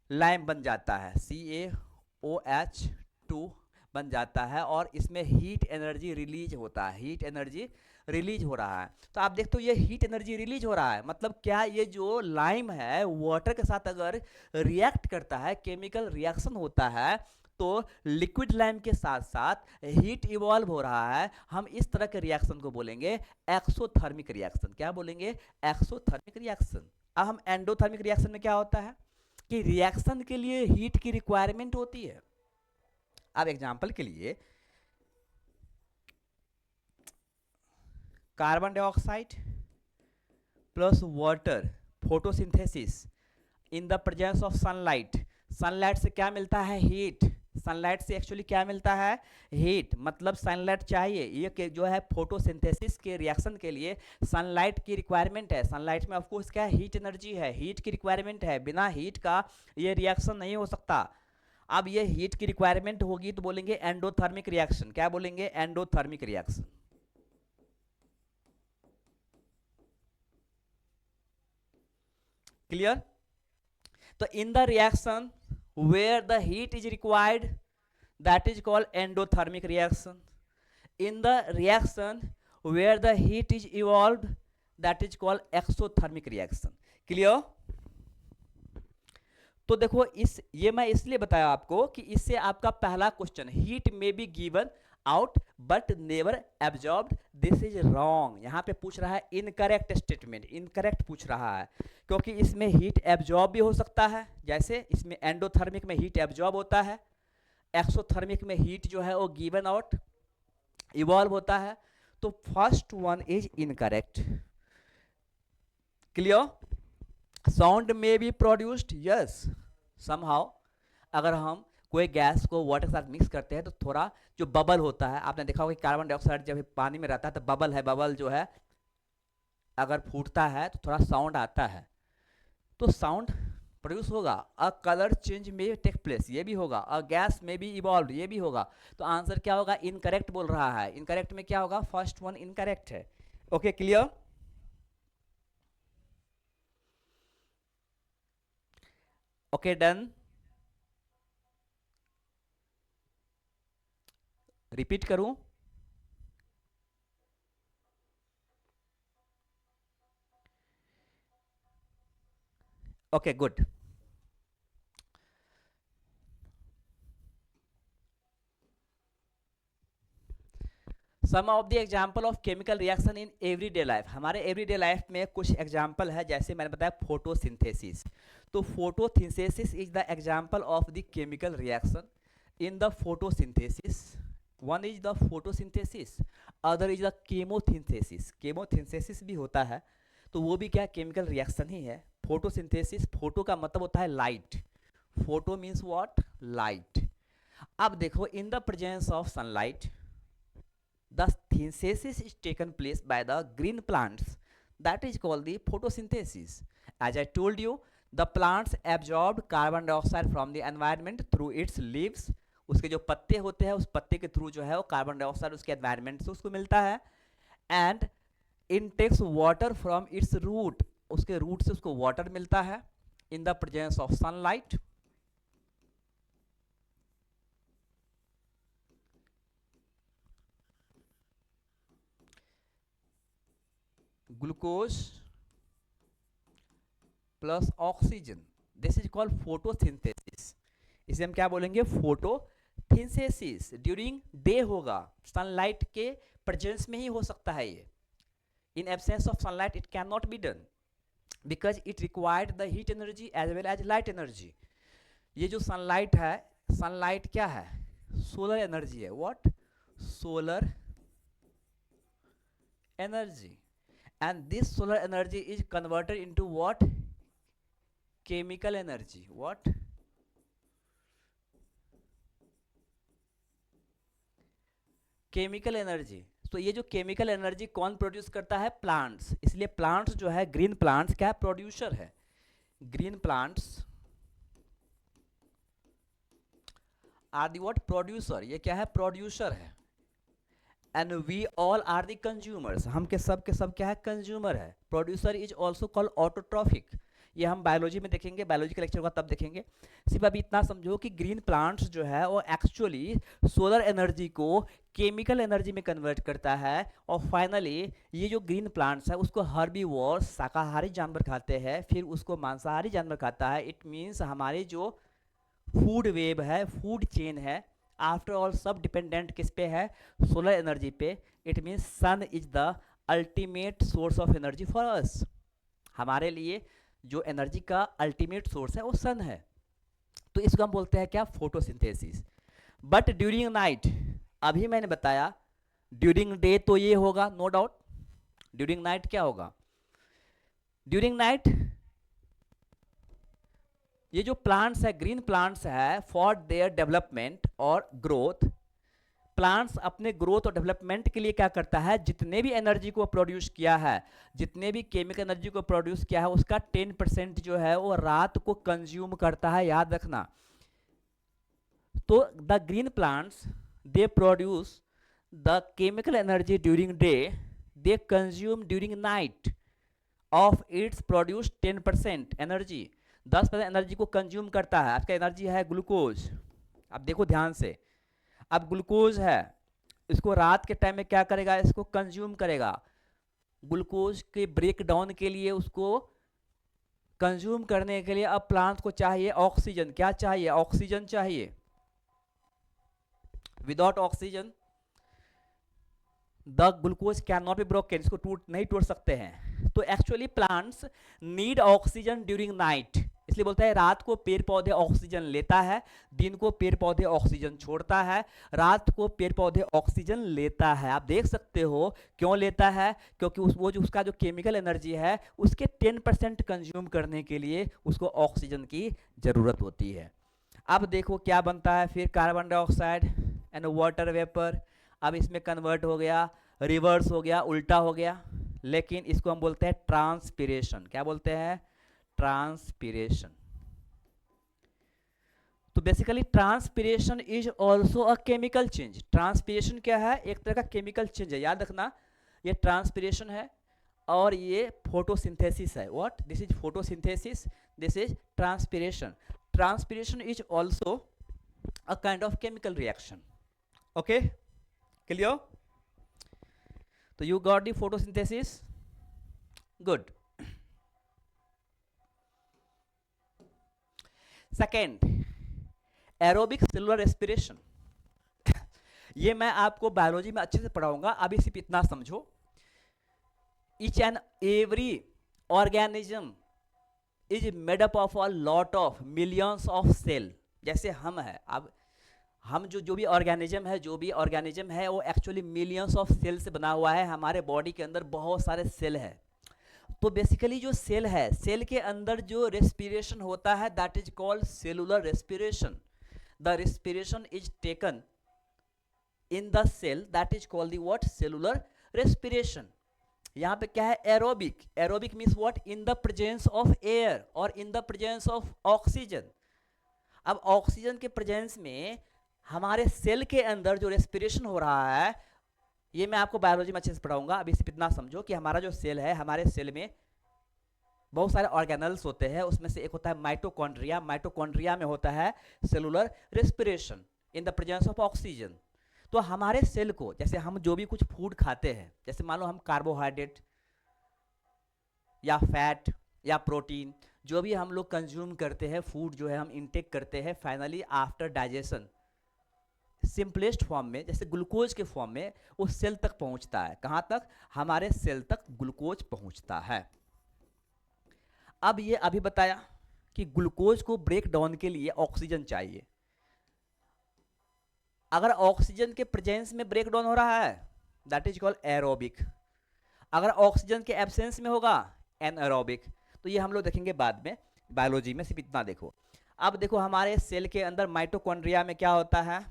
लाइम बन जाता है, CaOH2 बन जाता है, और इसमें हीट एनर्जी रिलीज होता है, हीट एनर्जी रिलीज हो रहा है। तो आप देखते हो ये हीट एनर्जी रिलीज हो रहा है, मतलब क्या ये जो लाइम है वाटर के साथ अगर रिएक्ट करता है, केमिकल रिएक्शन होता है, तो लिक्विड लाइम के साथ साथ हीट इवॉल्व हो रहा है। हम इस तरह के रिएक्शन को बोलेंगे एक्सोथर्मिक रिएक्शन। क्या बोलेंगे? Exothermic reaction. अब हम एंडोथर्मिक रिएक्शन में क्या होता है कि रिएक्शन के लिए हीट की रिक्वायरमेंट होती है। अब एग्जांपल के लिए carbon dioxide plus water, photosynthesis in the presence of sunlight. Sunlight से क्या मिलता है? हीट। सनलाइट से एक्चुअली क्या मिलता है? हीट। मतलब सनलाइट चाहिए, ये जो है फोटोसिंथेसिस के रिएक्शन के लिए सनलाइट की रिक्वायरमेंट है। सनलाइट में ऑफ कोर्स क्या है? हीट एनर्जी है, हीट की रिक्वायरमेंट है। बिना हीट का ये रिएक्शन नहीं हो सकता। अब ये हीट की रिक्वायरमेंट होगी तो बोलेंगे एंडोथर्मिक रिएक्शन। क्या बोलेंगे? Endothermic reaction. क्लियर? तो in the reaction where the heat is required, that is called endothermic reaction. In the reaction where the heat is evolved, that is called exothermic reaction. Clear? तो देखो ये मैं इसलिए बताया आपको कि इससे आपका पहला क्वेश्चन, हीट में be given out but never absorbed, this is wrong. यहां पे पूछ रहा है इनकरेक्ट स्टेटमेंट, इनकरेक्ट पूछ रहा है, क्योंकि इसमें हीट एब्जॉर्ब भी हो सकता है। जैसे इसमें एंडोथर्मिक में हीट एब्जॉर्ब होता है, एक्सोथर्मिक में हीट जो है वो गिवन आउट इवॉल्व होता है। तो first one is incorrect. Clear? Sound में बी प्रोड्यूस्ड, यस समहाउ। अगर हम कोई गैस को वाटर के साथ मिक्स करते हैं तो थोड़ा जो बबल होता है, आपने देखा होगा कि कार्बन डाइऑक्साइड जब पानी में रहता है तो बबल है, बबल जो है अगर फूटता है तो थोड़ा साउंड आता है, तो साउंड प्रोड्यूस होगा। अ कलर चेंज में टेक प्लेस, ये भी होगा। अ गैस में भी इवॉल्व, ये भी होगा। तो आंसर क्या होगा? इनकरेक्ट बोल रहा है। इनकरेक्ट में क्या होगा? फर्स्ट वन इनकरेक्ट है। Okay clear? Okay done. Repeat करूं? Okay good. Some of the example of chemical reaction in everyday life. हमारे एवरीडे लाइफ में कुछ एग्जाम्पल है, जैसे मैंने बताया फोटोसिंथेसिस। तो photosynthesis is the example of the chemical reaction in the photosynthesis. One is the photosynthesis, other is the chemosynthesis. Chemosynthesis भी होता है, तो वो भी क्या केमिकल रिएक्शन ही है। फोटोसिंथेसिस, फोटो का मतलब होता है light, photo means what? Light. अब देखो इन the presence of sunlight the synthesis is taken place by the green plants, that is called the photosynthesis. As I told you, the plants absorb carbon dioxide from the environment through its leaves. उसके जो पत्ते होते हैं उस पत्ते के थ्रू जो है वो कार्बन डाइऑक्साइड उसके एनवायरमेंट से उसको मिलता है। And intakes water from its root, उसके रूट से उसको वाटर मिलता है in the presence of sunlight. Glucose plus oxygen, this is called photosynthesis. इसे हम क्या बोलेंगे? फोटोसिंथेसिस। ड्यूरिंग डे होगा, सनलाइट के प्रेजेंस में ही हो सकता है ये। In absence of sunlight it can not be done because it required the heat energy as well as light energy. ये जो सनलाइट है, सनलाइट क्या है? सोलर एनर्जी है। What? solar energy, and this solar energy is converted into what? Chemical energy. What? Chemical energy. तो ये जो केमिकल एनर्जी कौन प्रोड्यूस करता है? प्लांट्स. इसलिए प्लांट्स जो है, ग्रीन प्लांट्स क्या प्रोड्यूसर है? Green plants are the what? Producer. ये क्या है? प्रोड्यूसर है. And we all are the consumers. हम के सब क्या है? कंज्यूमर है. Producer is also called autotrophic. ये हम बायोलॉजी में देखेंगे, बायोलॉजी के लेक्चर होगा तब देखेंगे. सिर्फ अभी इतना समझो कि ग्रीन प्लांट्स जो है वो एक्चुअली सोलर एनर्जी को केमिकल एनर्जी में कन्वर्ट करता है. और फाइनली ये जो ग्रीन प्लांट्स है उसको हर्बीवोर्स शाकाहारी जानवर खाते हैं, फिर उसको मांसाहारी जानवर खाता है. इट मीन्स हमारी जो फूड वेब है, फूड चेन है, आफ्टर ऑल सब डिपेंडेंट किस पे है? सोलर एनर्जी पे. It means sun is the ultimate source of energy for us. हमारे लिए जो एनर्जी का अल्टीमेट सोर्स है वो सन है. तो इसको हम बोलते हैं क्या? फोटोसिंथेसिस. बट ड्यूरिंग नाइट, अभी मैंने बताया ड्यूरिंग डे तो ये होगा नो डाउट. ड्यूरिंग नाइट क्या होगा? ड्यूरिंग नाइट ये जो प्लांट्स है, ग्रीन प्लांट्स है, फॉर देयर डेवलपमेंट और ग्रोथ, प्लांट्स अपने ग्रोथ और डेवलपमेंट के लिए क्या करता है? जितने भी एनर्जी को प्रोड्यूस किया है, जितने भी केमिकल एनर्जी को प्रोड्यूस किया है, उसका 10% जो है वो रात को कंज्यूम करता है. याद रखना. तो the green plants they produce the chemical energy during day, they consume during night of its produce 10% energy. 10% energy को कंज्यूम करता है. आपका एनर्जी है ग्लूकोज. अब देखो ध्यान से, अब ग्लूकोज है, इसको रात के टाइम में क्या करेगा? इसको कंज्यूम करेगा. ग्लूकोज के ब्रेक डाउन के लिए, उसको कंज्यूम करने के लिए अब प्लांट को चाहिए ऑक्सीजन. क्या चाहिए? ऑक्सीजन चाहिए. Without oxygen the glucose can not be broken. इसको नहीं तोड़ सकते हैं. तो actually plants need oxygen during night. इसलिए बोलता है रात को पेड़ पौधे ऑक्सीजन लेता है, दिन को पेड़ पौधे ऑक्सीजन छोड़ता है, रात को पेड़ पौधे ऑक्सीजन लेता है. आप देख सकते हो क्यों लेता है? क्योंकि वो जो उसका जो केमिकल एनर्जी है उसके 10% कंज्यूम करने के लिए उसको ऑक्सीजन की जरूरत होती है. अब देखो क्या बनता है फिर? Carbon dioxide and water vapour. अब इसमें कन्वर्ट हो गया, रिवर्स हो गया, उल्टा हो गया. लेकिन इसको हम बोलते हैं ट्रांसपिरेशन. क्या बोलते हैं? ट्रांसपिरेशन. तो basically transpiration is also a chemical change. Transpiration क्या है? एक तरह का केमिकल चेंज है. याद रखना, ये ट्रांसपिरेशन है और ये फोटोसिंथेसिस है. What? This is photosynthesis, this is transpiration. Transpiration is also a kind of chemical reaction. Okay, clear? तो you got the photosynthesis. Good. Second, aerobic cellular respiration. ये मैं आपको बायोलॉजी में अच्छे से पढ़ाऊंगा, अभी सिर्फ इतना समझो. Each and every organism is made up of a lot of millions of cell. जैसे हम है, अब हम जो भी ऑर्गेनिज्म है वो एक्चुअली मिलियंस ऑफ सेल से बना हुआ है. हमारे बॉडी के अंदर बहुत सारे सेल है. तो बेसिकली जो सेल है, सेल के अंदर जो रेस्पिरेशन होता है that is called cellular respiration. The respiration is taken in the cell, that is called the what? Cellular respiration. यहाँ पे क्या है? Aerobic. Aerobic means what? In the presence of air और in the presence of oxygen. अब ऑक्सीजन के प्रेजेंस में हमारे सेल के अंदर जो रेस्पिरेशन हो रहा है, ये मैं आपको बायोलॉजी में अच्छे से पढ़ाऊंगा. अभी सिर्फ इतना समझो कि हमारा जो सेल है, हमारे सेल में बहुत सारे ऑर्गेनल्स होते हैं. उसमें से एक होता है माइटोकॉन्ड्रिया. माइटोकॉन्ड्रिया में होता है cellular respiration in the presence of oxygen. तो हमारे सेल को, जैसे हम जो भी कुछ फूड खाते हैं, जैसे मान लो हम कार्बोहाइड्रेट या फैट या प्रोटीन, जो भी हम लोग कंज्यूम करते हैं, फूड जो है हम इनटेक करते हैं, finally after digestion simplest form में, जैसे ग्लूकोज के फॉर्म में वो सेल तक पहुंचता है. कहां तक? हमारे सेल तक ग्लूकोज पहुंचता है. अब ये अभी बताया कि ग्लूकोज को ब्रेक डाउन के लिए ऑक्सीजन चाहिए. अगर ऑक्सीजन के प्रेजेंस में ब्रेक डाउन हो रहा है दैट इज कॉल्ड एरोबिक, अगर ऑक्सीजन के एब्सेंस में होगा एनएरोबिक। तो ये हम लोग देखेंगे बाद में बायोलॉजी में, सिर्फ इतना देखो। अब देखो हमारे सेल के अंदर माइटोकॉन्ड्रिया में क्या होता है,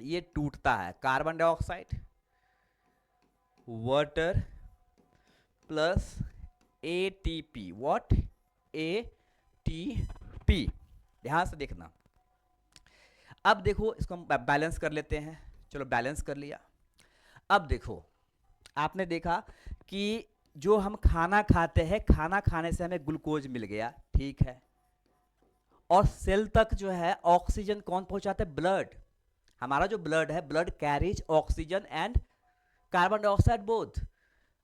ये टूटता है, carbon dioxide, water plus ATP, what, ATP, ध्यान से देखना। अब देखो इसको हम बैलेंस कर लेते हैं, चलो बैलेंस कर लिया। अब देखो आपने देखा कि जो हम खाना खाते हैं, खाना खाने से हमें ग्लूकोज मिल गया, ठीक है, और सेल तक जो है ऑक्सीजन कौन पहुंचाता है, ब्लड। हमारा जो ब्लड है, blood carries oxygen and carbon dioxide both.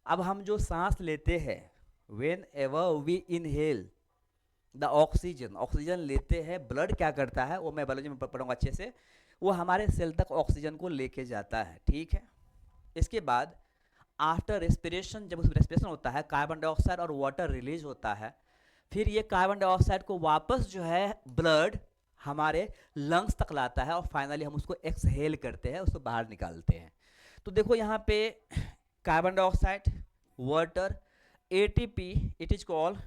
अब हम जो सांस लेते हैं, when ever we inhale the oxygen, oxygen लेते हैं, ब्लड क्या करता है वो मैं बायोलॉजी में पढ़ूंगा अच्छे से, वो हमारे सेल तक ऑक्सीजन को लेके जाता है, ठीक है। इसके बाद आफ्टर रेस्पिरेशन, जब उस रेस्पिरेशन होता है कार्बन डाइऑक्साइड और वाटर रिलीज होता है, फिर ये कार्बन डाइऑक्साइड को वापस जो है ब्लड हमारे लंग्स तक लाता है और फाइनली हम उसको एक्सहेल करते हैं, उसको बाहर निकालते हैं। तो देखो यहाँ पे carbon dioxide, water, ATP, it is called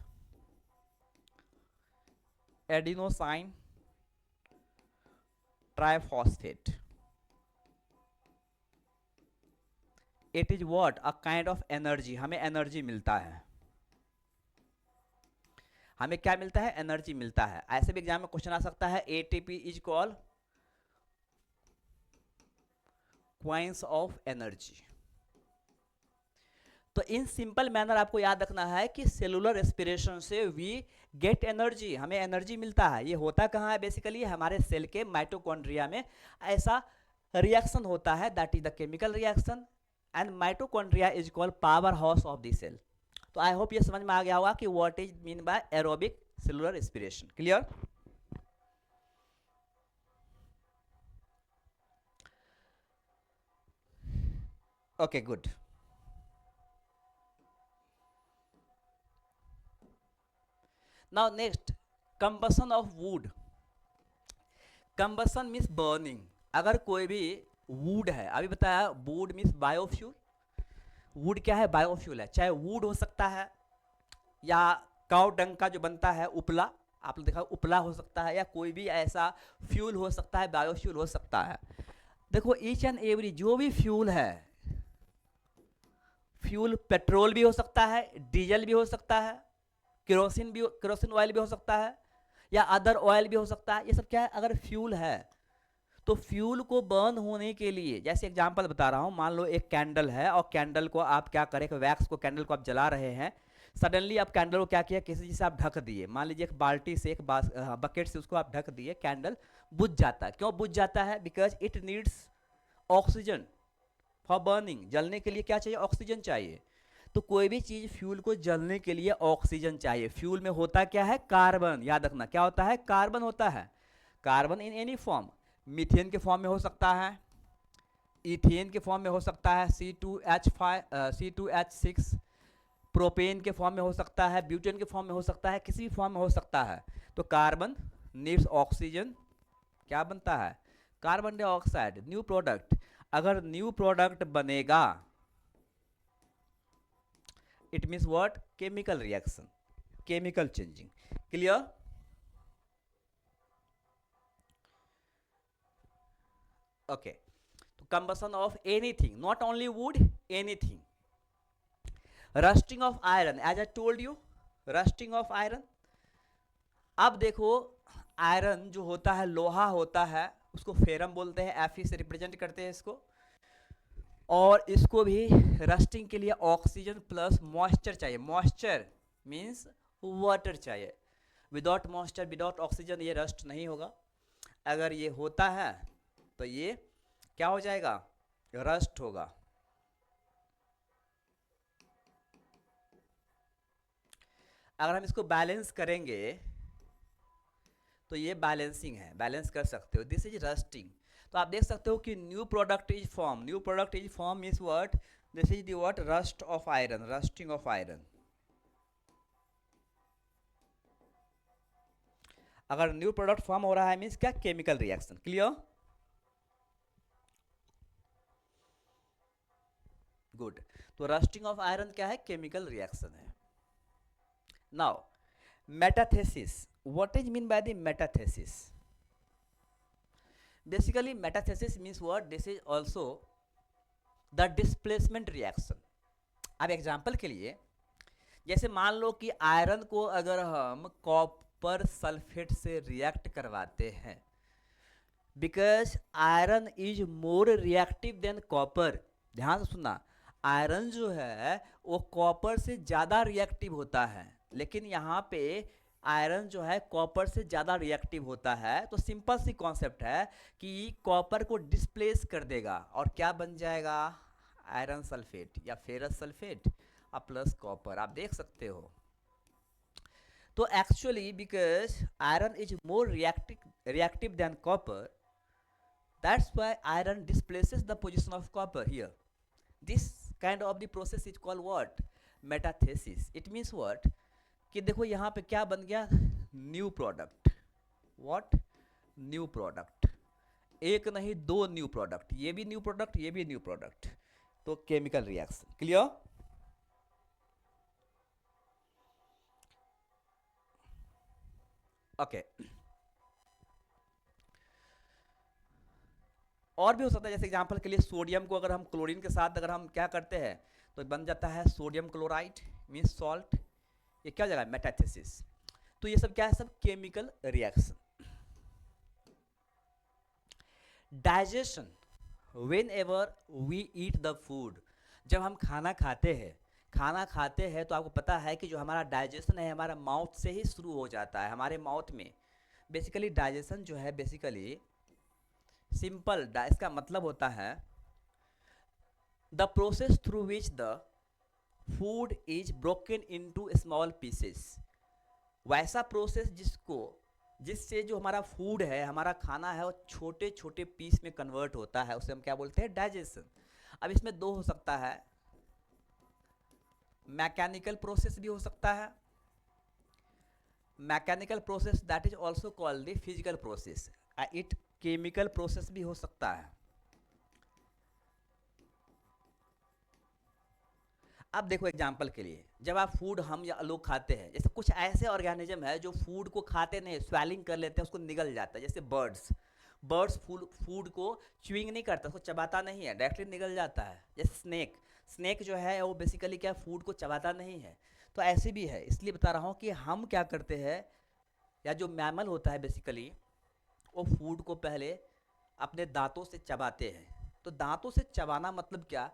adenosine triphosphate, it is what, a kind of energy, हमें एनर्जी मिलता है, हमें क्या मिलता है, एनर्जी मिलता है। ऐसे भी एग्जाम में क्वेश्चन आ सकता है, ATP is called coins of energy. तो इन सिंपल मैनर आपको याद रखना है कि सेलुलर रेस्पिरेशन से वी गेट एनर्जी, हमें एनर्जी मिलता है। ये होता कहाँ है, बेसिकली हमारे सेल के माइटोकॉन्ड्रिया में ऐसा रिएक्शन होता है, that is the chemical reaction, and mitochondria is called power house of the cell. तो आई होप ये समझ में आ गया होगा कि what is mean by aerobic cellular respiration. Clear? Okay good. Now next, combustion of would. Combustion means burning. अगर कोई भी वुड है, अभी बताया वुड मीन्स बायोफ्यूल, वुड क्या है, बायोफ्यूल है। चाहे वुड हो सकता है या काउ डंग का जो बनता है उपला, आपने देखा उपला हो सकता है, या कोई भी ऐसा फ्यूल हो सकता है, बायोफ्यूल हो सकता है। देखो ईच एंड एवरी जो भी फ्यूल है, फ्यूल पेट्रोल भी हो सकता है, डीजल भी हो सकता है, केरोसिन भी, केरोसिन ऑयल भी हो सकता है, या अदर ऑयल भी हो सकता है। ये सब क्या है, अगर फ्यूल है तो फ्यूल को बर्न होने के लिए, जैसे एग्जांपल बता रहा हूँ, मान लो एक कैंडल है और कैंडल को आप क्या करें, वैक्स को, कैंडल को आप जला रहे हैं, सडनली आप कैंडल को क्या किया, किसी चीज़ से आप ढक दिए, मान लीजिए एक बाल्टी से, एक बकेट से उसको आप ढक दिए, कैंडल बुझ जाता है। क्यों बुझ जाता है, because it needs oxygen for burning, जलने के लिए क्या चाहिए, ऑक्सीजन चाहिए। तो कोई भी चीज़ फ्यूल को जलने के लिए ऑक्सीजन चाहिए। फ्यूल में होता क्या है, कार्बन, याद रखना क्या होता है, कार्बन होता है। Carbon in any form, methane के फॉर्म में हो सकता है, इथेन के फॉर्म में हो सकता है, C2H6, प्रोपेन के फॉर्म में हो सकता है, ब्यूटेन के फॉर्म में हो सकता है, किसी भी फॉर्म में हो सकता है। तो कार्बन नीड्स ऑक्सीजन, क्या बनता है, कार्बन डाइऑक्साइड। न्यू प्रोडक्ट, अगर न्यू प्रोडक्ट बनेगा, it means what, chemical reaction, chemical changing. Clear? Okay. तो combustion of anything, not only wood, anything. Rusting of iron, as I told you, rusting of iron. अब देखो आयरन जो होता है, लोहा होता है, उसको फेरम बोलते हैं, Fe से रिप्रेजेंट करते हैं इसको, और इसको भी रस्टिंग के लिए ऑक्सीजन प्लस मॉइस्चर चाहिए। मॉइस्चर मीन्स वाटर चाहिए। विदाउट मॉइस्चर, विदाउट ऑक्सीजन ये रस्ट नहीं होगा। अगर ये होता है तो ये क्या हो जाएगा, रस्ट होगा। अगर हम इसको बैलेंस करेंगे तो ये बैलेंसिंग है, बैलेंस कर सकते हो, दिस इज रस्टिंग। तो आप देख सकते हो कि new product is form, new product is form means what, this is the what, rust of iron, rusting of iron. अगर न्यू प्रोडक्ट फॉर्म हो रहा है मीन्स क्या, केमिकल रिएक्शन। क्लियर? गुड। तो रस्टिंग ऑफ आयरन क्या है? केमिकल रिएक्शन है। Now metathesis, what is mean by the metathesis? Basically metathesis means what? This is also the displacement reaction. अब एग्जाम्पल के लिए जैसे मान लो कि आयरन को अगर हम कॉपर सल्फेट से रिएक्ट करवाते हैं, because iron is more reactive than copper. ध्यान से सुनना, आयरन जो है वो कॉपर से ज़्यादा रिएक्टिव होता है, लेकिन यहाँ पे आयरन जो है कॉपर से ज़्यादा रिएक्टिव होता है। तो सिंपल सी कॉन्सेप्ट है कि कॉपर को डिस्प्लेस कर देगा और क्या बन जाएगा? आयरन सल्फेट या फेरस सल्फेट और प्लस कॉपर। आप देख सकते हो। तो actually because iron is more reactive than copper, that's why iron displaces the position of copper here. This kind of the process is called what? Metathesis. It means what? कि देखो यहाँ पे क्या बन गया? New product. What? New product. एक नहीं दो न्यू प्रोडक्ट, ये भी न्यू प्रोडक्ट, ये भी न्यू प्रोडक्ट। तो केमिकल रिएक्शन क्लियर? ओके। और भी हो सकता है, जैसे एग्जांपल के लिए सोडियम को अगर हम क्लोरीन के साथ अगर हम क्या करते हैं तो बन जाता है सोडियम क्लोराइड मीन्स सॉल्ट। ये क्या हो जाएगा? मेटाथेसिस। तो ये सब क्या है? सब chemical reaction. Digestion, when ever we eat the food, जब हम खाना खाते हैं तो आपको पता है कि जो हमारा डाइजेशन है हमारा माउथ से ही शुरू हो जाता है। हमारे माउथ में बेसिकली डाइजेशन जो है बेसिकली सिंपल इसका मतलब होता है the process through which the food is broken into small pieces. वैसा प्रोसेस जिससे जो हमारा फूड है, हमारा खाना है, वो छोटे छोटे पीस में कन्वर्ट होता है, उसे हम क्या बोलते हैं? डाइजेशन। अब इसमें दो हो सकता है, मैकेनिकल प्रोसेस भी हो सकता है। Mechanical process that is also called the physical process. It chemical process भी हो सकता है। अब देखो एग्जाम्पल के लिए, जब आप फूड हम या लोग खाते हैं, जैसे कुछ ऐसे ऑर्गेनिज्म है जो फूड को खाते नहीं, स्वेलिंग कर लेते हैं, उसको निगल जाता है। जैसे बर्ड्स फूड को च्यूइंग नहीं करता, उसको चबाता नहीं है, डायरेक्टली निगल जाता है। जैसे स्नेक जो है वो बेसिकली क्या फूड को चबाता नहीं है। तो ऐसे भी है, इसलिए बता रहा हूँ कि हम क्या करते हैं, या जो मैमल होता है बेसिकली वो फूड को पहले अपने दांतों से चबाते हैं। तो दांतों से चबाना मतलब क्या?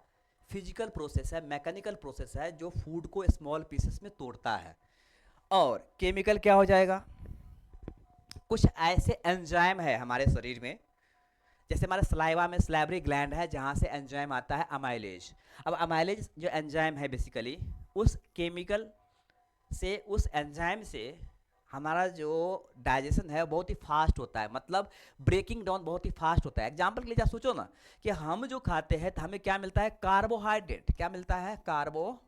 फिजिकल प्रोसेस है, मैकेनिकल प्रोसेस है जो फूड को स्मॉल पीसेस में तोड़ता है। और केमिकल क्या हो जाएगा? कुछ ऐसे एंजाइम है हमारे शरीर में, जैसे हमारे सलाइवा में सलाइवरी ग्लैंड है जहाँ से एंजाइम आता है अमाइलेज। अब अमाइलेज जो एंजाइम है बेसिकली उस केमिकल से, उस एंजाइम से हमारा जो डाइजेशन है बहुत ही फास्ट होता है, मतलब ब्रेकिंग डाउन बहुत ही फास्ट होता है। एग्जाम्पल के लिए आप सोचो ना कि हम जो खाते हैं तो हमें क्या मिलता है? कार्बोहाइड्रेट। क्या मिलता है? कार्बोहाइड्रेट।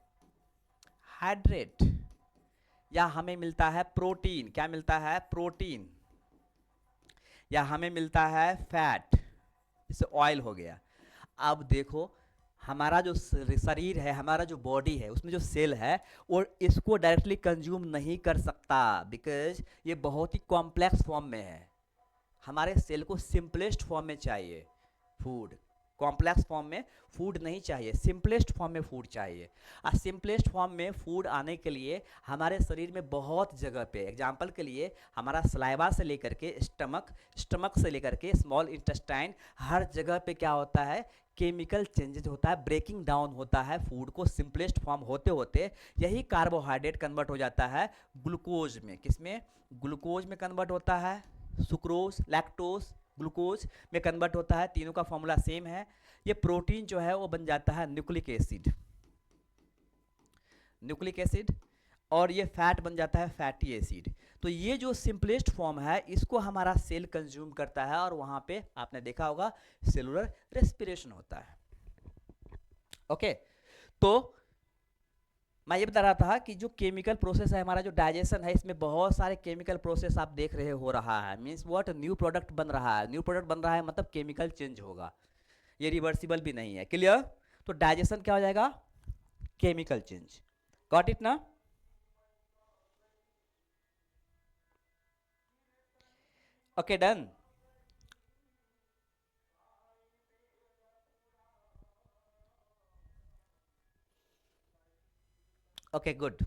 या हमें मिलता है प्रोटीन। क्या मिलता है? प्रोटीन। या हमें मिलता है फैट, जैसे ऑयल हो गया। अब देखो हमारा जो शरीर है, हमारा जो बॉडी है, उसमें जो सेल है वो इसको डायरेक्टली कंज्यूम नहीं कर सकता, बिकॉज ये बहुत ही कॉम्प्लेक्स फॉर्म में है। हमारे सेल को सिंपलेस्ट फॉर्म में चाहिए फूड, कॉम्प्लेक्स फॉर्म में फूड नहीं चाहिए, सिंपलेस्ट फॉर्म में फूड चाहिए। और सिंपलेस्ट फॉर्म में फूड आने के लिए हमारे शरीर में बहुत जगह पे, एग्जाम्पल के लिए हमारा सलाइवा से लेकर के स्टमक से लेकर के स्मॉल इंटेस्टाइन, हर जगह पे क्या होता है? केमिकल चेंजेस होता है, ब्रेकिंग डाउन होता है फूड को सिंपलेस्ट फॉर्म होते होते यही कार्बोहाइड्रेट कन्वर्ट हो जाता है ग्लूकोज में। किसमें? ग्लूकोज में कन्वर्ट होता है, सुक्रोज, लैक्टोज, ग्लूकोज में कन्वर्ट होता है। तीनों का फॉर्मूला सेम है। ये प्रोटीन जो है वो बन जाता है न्यूक्लिक एसिड, और ये फैट बन जाता है फैटी एसिड। तो ये जो सिंपलेस्ट फॉर्म है इसको हमारा सेल कंज्यूम करता है, और वहाँ पे आपने देखा होगा सेलुलर रेस्पिरेशन होता है। ओके, तो मैं ये बता रहा था कि जो केमिकल प्रोसेस है, हमारा जो डाइजेशन है, इसमें बहुत सारे केमिकल प्रोसेस आप देख रहे हो रहा है। Means what? न्यू प्रोडक्ट बन रहा है। न्यू प्रोडक्ट बन रहा है मतलब केमिकल चेंज होगा, ये रिवर्सिबल भी नहीं है। क्लियर? तो डाइजेशन क्या हो जाएगा, केमिकल चेंज। गॉट इट ना? Okay done. Okay good.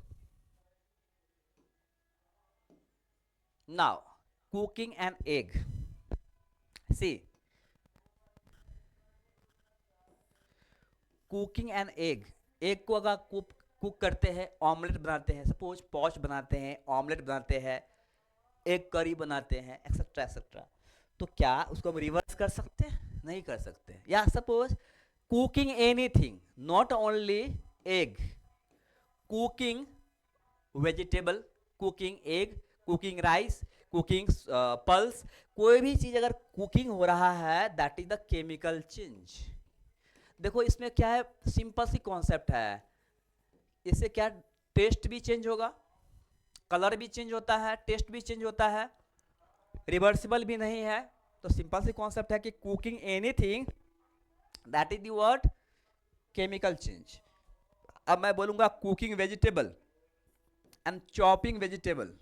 Now cooking an egg, see cooking an egg, egg को अगर कुक करते हैं, ऑमलेट बनाते हैं, सपोज पॉच बनाते हैं, ऑमलेट बनाते हैं, एग करी बनाते हैं, एक्सेट्रा एक्सेट्रा, तो क्या उसको हम रिवर्स कर सकते हैं? नहीं कर सकते। या suppose cooking anything, not only egg, cooking vegetable, cooking egg, cooking rice, cooking pulse, कोई भी चीज अगर कुकिंग हो रहा है that is the chemical change. देखो इसमें क्या है, सिंपल सी कॉन्सेप्ट है, इससे क्या टेस्ट भी चेंज होगा, कलर भी चेंज होता है, टेस्ट भी चेंज होता है, रिवर्सिबल भी नहीं है। तो सिंपल सी कॉन्सेप्ट है कि cooking anything that is the word chemical change. अब मैं बोलूंगा cooking vegetable and chopping vegetable,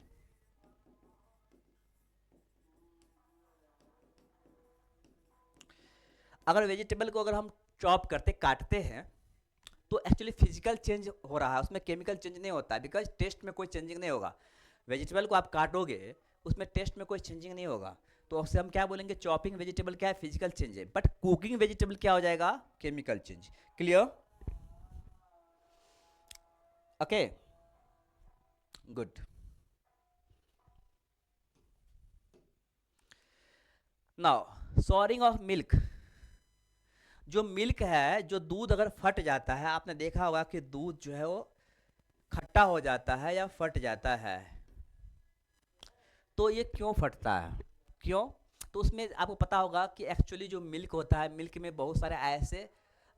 अगर वेजिटेबल को अगर हम चॉप करते काटते हैं तो एक्चुअली फिजिकल चेंज हो रहा है, उसमें केमिकल चेंज नहीं होता है, बिकॉज टेस्ट में कोई चेंजिंग नहीं होगा। वेजिटेबल को आप काटोगे उसमें टेस्ट में कोई चेंजिंग नहीं होगा, तो उससे हम क्या बोलेंगे, चॉपिंग वेजिटेबल क्या है, फिजिकल चेंज है। बट कुकिंग वेजिटेबल क्या हो जाएगा, chemical change. Clear? Okay good. Now soaring of milk, जो मिल्क है, जो दूध अगर फट जाता है, आपने देखा होगा कि दूध जो है वो खट्टा हो जाता है या फट जाता है, तो ये क्यों फटता है, क्यों? तो उसमें आपको पता होगा कि एक्चुअली जो मिल्क होता है, मिल्क में बहुत सारे ऐसे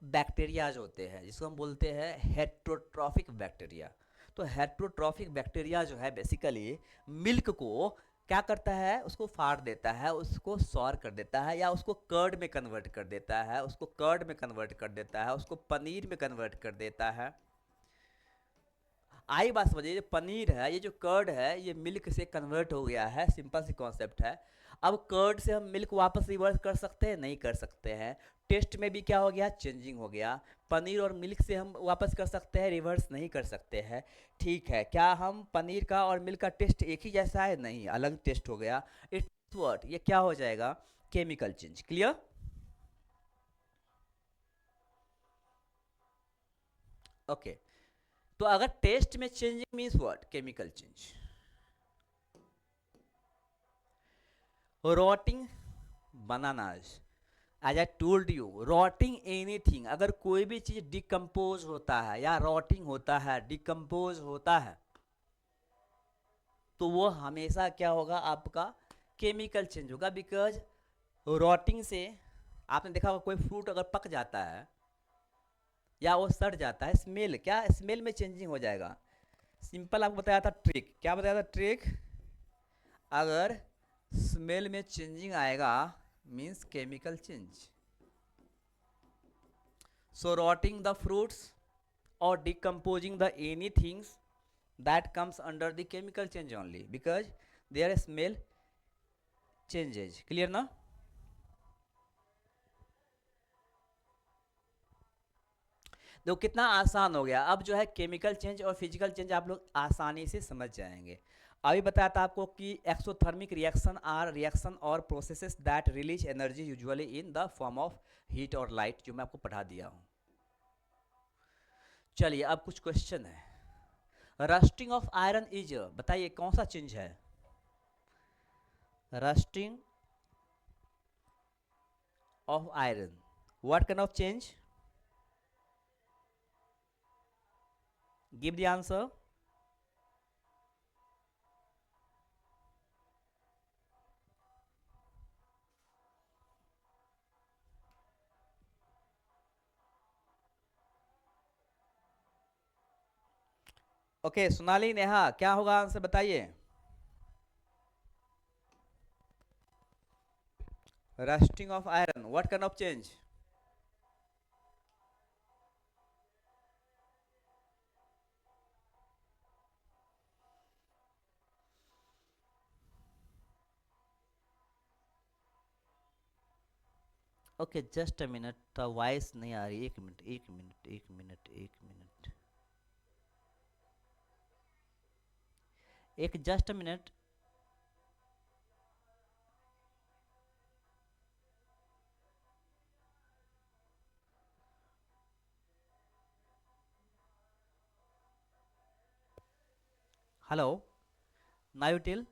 बैक्टीरियाज होते हैं जिसको हम बोलते हैं हेट्रोट्रॉफिक बैक्टीरिया। तो हेट्रोट्रॉफिक बैक्टीरिया जो है बेसिकली मिल्क को क्या करता है, उसको फाड़ देता है, उसको सॉर कर देता है, या उसको कर्ड में कन्वर्ट कर देता है, उसको कर्ड में कन्वर्ट कर देता है, उसको पनीर में कन्वर्ट कर देता है। आई बात समझिए, जो पनीर है, ये जो कर्ड है, ये मिल्क से कन्वर्ट हो गया है, सिंपल सी कॉन्सेप्ट है। अब कर्ड से हम मिल्क वापस रिवर्स कर सकते हैं? नहीं कर सकते हैं। टेस्ट में भी क्या हो गया, चेंजिंग हो गया। पनीर और मिल्क से हम वापस कर सकते हैं? रिवर्स नहीं कर सकते हैं। ठीक है, क्या हम पनीर का और मिल्क का टेस्ट एक ही जैसा है? नहीं, अलग टेस्ट हो गया। इट्स व्हाट, ये क्या हो जाएगा, केमिकल चेंज। क्लियर? ओके। तो अगर टेस्ट में changing means what, chemical change. Rotting bananas, as I told you, rotting anything, अगर कोई भी चीज डिकम्पोज होता है या रॉटिंग होता है, डिकम्पोज होता है, तो वो हमेशा क्या होगा, आपका केमिकल चेंज होगा। बिकॉज रॉटिंग से आपने देखा होगा कोई फ्रूट अगर पक जाता है या वो सड़ जाता है, स्मेल, क्या स्मेल में चेंजिंग हो जाएगा। सिंपल आपको बताया था ट्रिक, क्या बताया था ट्रिक, अगर स्मेल में चेंजिंग आएगा means chemical change. So rotting the fruits or decomposing the anything that comes under the chemical change only, because their smell changes. Clear ना? देखो कितना आसान हो गया, अब जो है केमिकल चेंज और फिजिकल चेंज आप लोग आसानी से समझ जाएंगे। अभी बताया था आपको कि एक्सोथर्मिक रिएक्शन आर रिएक्शन और processes that release energy usually in the form of heat और लाइट, जो मैं आपको पढ़ा दिया हूँ। चलिए अब कुछ क्वेश्चन है। रस्टिंग ऑफ आयरन इज, बताइए कौन सा चेंज है, rusting of iron, what kind of change, give the answer. Okay Sonali Neha, क्या होगा आंसर बताइए। Rusting of iron, what kind of change, okay just a minute, voice नहीं आ रही, एक मिनट एक मिनट एक मिनट एक मिनट, एक just a minute. Hello, now till.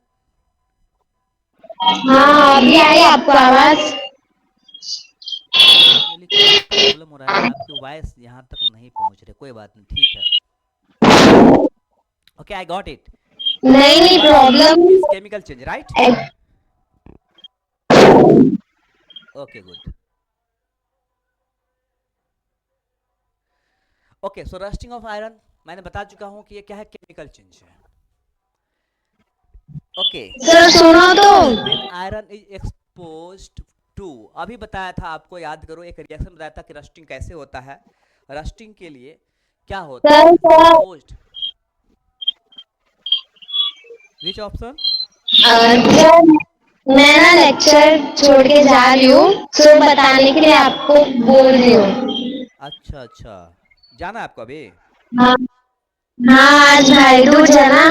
हाँ अभी आई आपको आवाज। एक्चुअली क्या प्रॉब्लम हो रहा है, आपकी वॉइस यहाँ तक नहीं पहुँच रही, कोई बात नहीं, ठीक है। Okay I got it. नहीं नहीं burning problem. Means chemical change, right? Okay good. Okay so rusting of iron मैंने बता चुका हूँ कि ये क्या है, केमिकल चेंज है। ओके सर सुनो तो। When iron is exposed to, अभी बताया था आपको, याद करो, एक रिएक्शन बताया था कि रस्टिंग कैसे होता है। रस्टिंग के लिए क्या होता है, sir when sir exposed, which option? Sir मैं ना लेक्चर छोड़ के जा रही हूँ, सो बताने के लिए आपको बोल रही हूँ। अच्छा अच्छा, जाना है आपको अभी? हाँ हाँ आज भाई दूज है ना।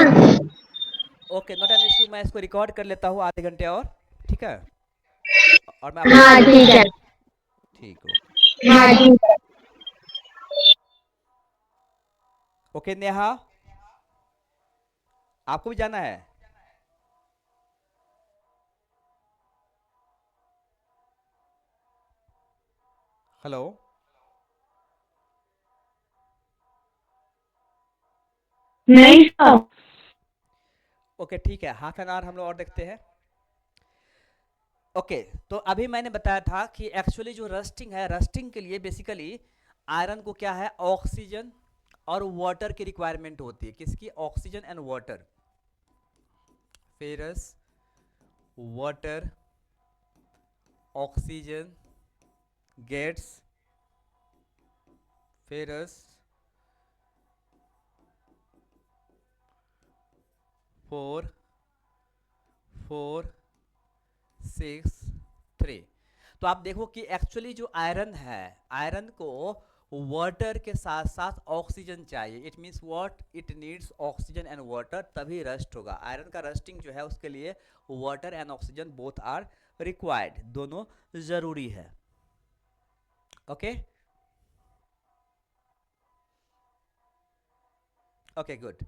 ओके नॉट एन इशू, मैं इसको रिकॉर्ड कर लेता हूँ आधे घंटे और, ठीक है, और मैं अपलोड हाँ कर ठीक दूंगा। है। ठीक, ओके। हाँ ठीक है। ओके नेहा, आपको भी जाना है? हेलो, नहीं सर। ओके ठीक है, हाफ एन आवर हम लोग और देखते हैं। ओके तो अभी मैंने बताया था कि एक्चुअली जो रस्टिंग है, रस्टिंग के लिए बेसिकली आयरन को क्या है, ऑक्सीजन और वाटर की रिक्वायरमेंट होती है। किसकी? Oxygen and water, ferrous water oxygen gets ferrous 4 4 6 3। तो आप देखो कि एक्चुअली जो आयरन है, आयरन को वाटर के साथ साथ ऑक्सीजन चाहिए। It means what, it needs oxygen and water, तभी रस्ट होगा। आयरन का रस्टिंग जो है उसके लिए water and oxygen both are required, दोनों जरूरी है। Okay okay good.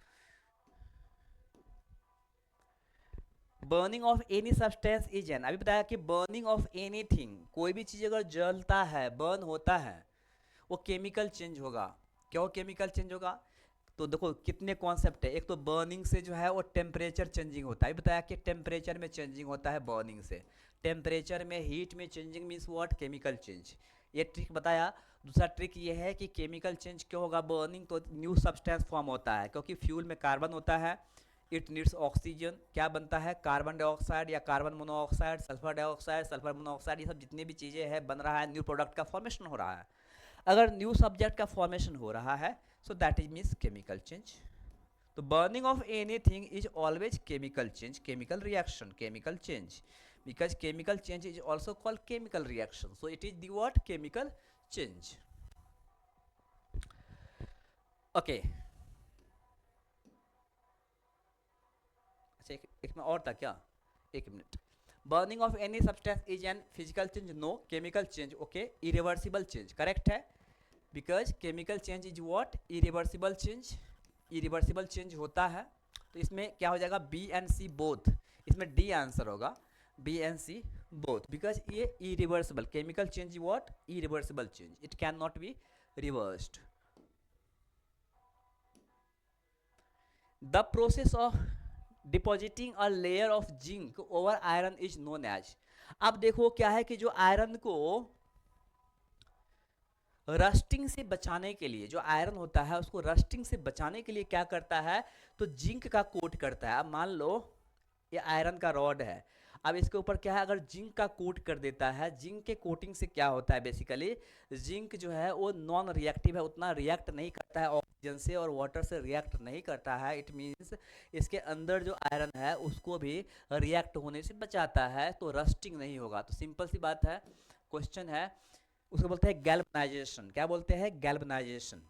Burning of any substance is an, अभी बताया कि बर्निंग ऑफ एनीथिंग, कोई भी चीज अगर जलता है, बर्न होता है, वो केमिकल चेंज होगा। क्यों केमिकल चेंज होगा? तो देखो कितने कॉन्सेप्ट है। एक तो बर्निंग से जो है वो टेम्परेचर चेंजिंग होता है, बताया कि टेम्परेचर में चेंजिंग होता है बर्निंग से। टेम्परेचर में, हीट में changing means what, chemical change. ये ट्रिक बताया। दूसरा ट्रिक ये है कि केमिकल चेंज क्यों होगा बर्निंग, तो न्यू सब्सटेंस फॉर्म होता है, क्योंकि फ्यूल में कार्बन होता है, इट नीड्स ऑक्सीजन, क्या बनता है, कार्बन डाइऑक्साइड या carbon monoxide, sulphur dioxide, sulphur monoxide, ये सब जितनी भी चीज़ें हैं बन रहा है, न्यू प्रोडक्ट का फॉर्मेशन हो रहा है। अगर न्यू सब्जेक्ट का फॉर्मेशन हो रहा है, so that is means chemical change. तो burning of anything is always chemical change, chemical reaction, chemical change, because chemical change is also called chemical reaction, so it is the what, chemical change. Okay, अच्छा एक में और था क्या, एक minute. Burning of any substance is an physical change, no, chemical change, okay, irreversible change, correct है, because chemical change is what, irreversible change, irreversible change होता है। तो इसमें क्या हो जाएगा, बी एंड सी बोथ, इसमें डी आंसर होगा, B and C both, because ये irreversible, chemical change what, irreversible change, it can not be reversed. The process of depositing a layer of zinc over iron is known as, अब देखो क्या है कि जो आयरन को रस्टिंग से बचाने के लिए, जो आयरन होता है उसको रस्टिंग से बचाने के लिए क्या करता है, तो जिंक का कोट करता है। अब मान लो ये आयरन का रॉड है, अब इसके ऊपर क्या है, अगर जिंक का कोट कर देता है, जिंक के कोटिंग से क्या होता है, बेसिकली जिंक जो है वो नॉन रिएक्टिव है, उतना रिएक्ट नहीं करता है ऑक्सीजन से और वाटर से रिएक्ट नहीं करता है। इट मीन्स इसके अंदर जो आयरन है उसको भी रिएक्ट होने से बचाता है, तो रस्टिंग नहीं होगा। तो सिंपल सी बात है, क्वेश्चन है, उसको बोलते हैं गैल्वनाइजेशन। क्या बोलते हैं? Galvanisation.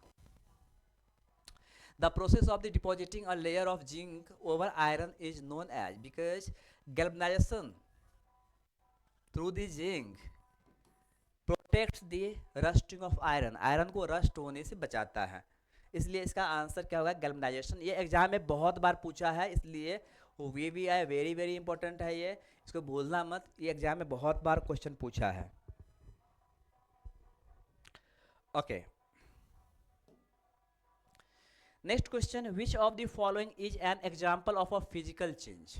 The process of the depositing a layer of zinc over iron is known as, because galvanization through the zinc protects the rusting of iron, iron को रस्ट होने से बचाता है, इसलिए इसका आंसर क्या होगा? गैल्वनाइजेशन। ये एग्जाम में बहुत बार पूछा है, इसलिए V I very very important है ये, इसको भूलना मत, ये एग्जाम में बहुत बार क्वेश्चन पूछा है। Okay, next question, which of the following is an example of a physical change?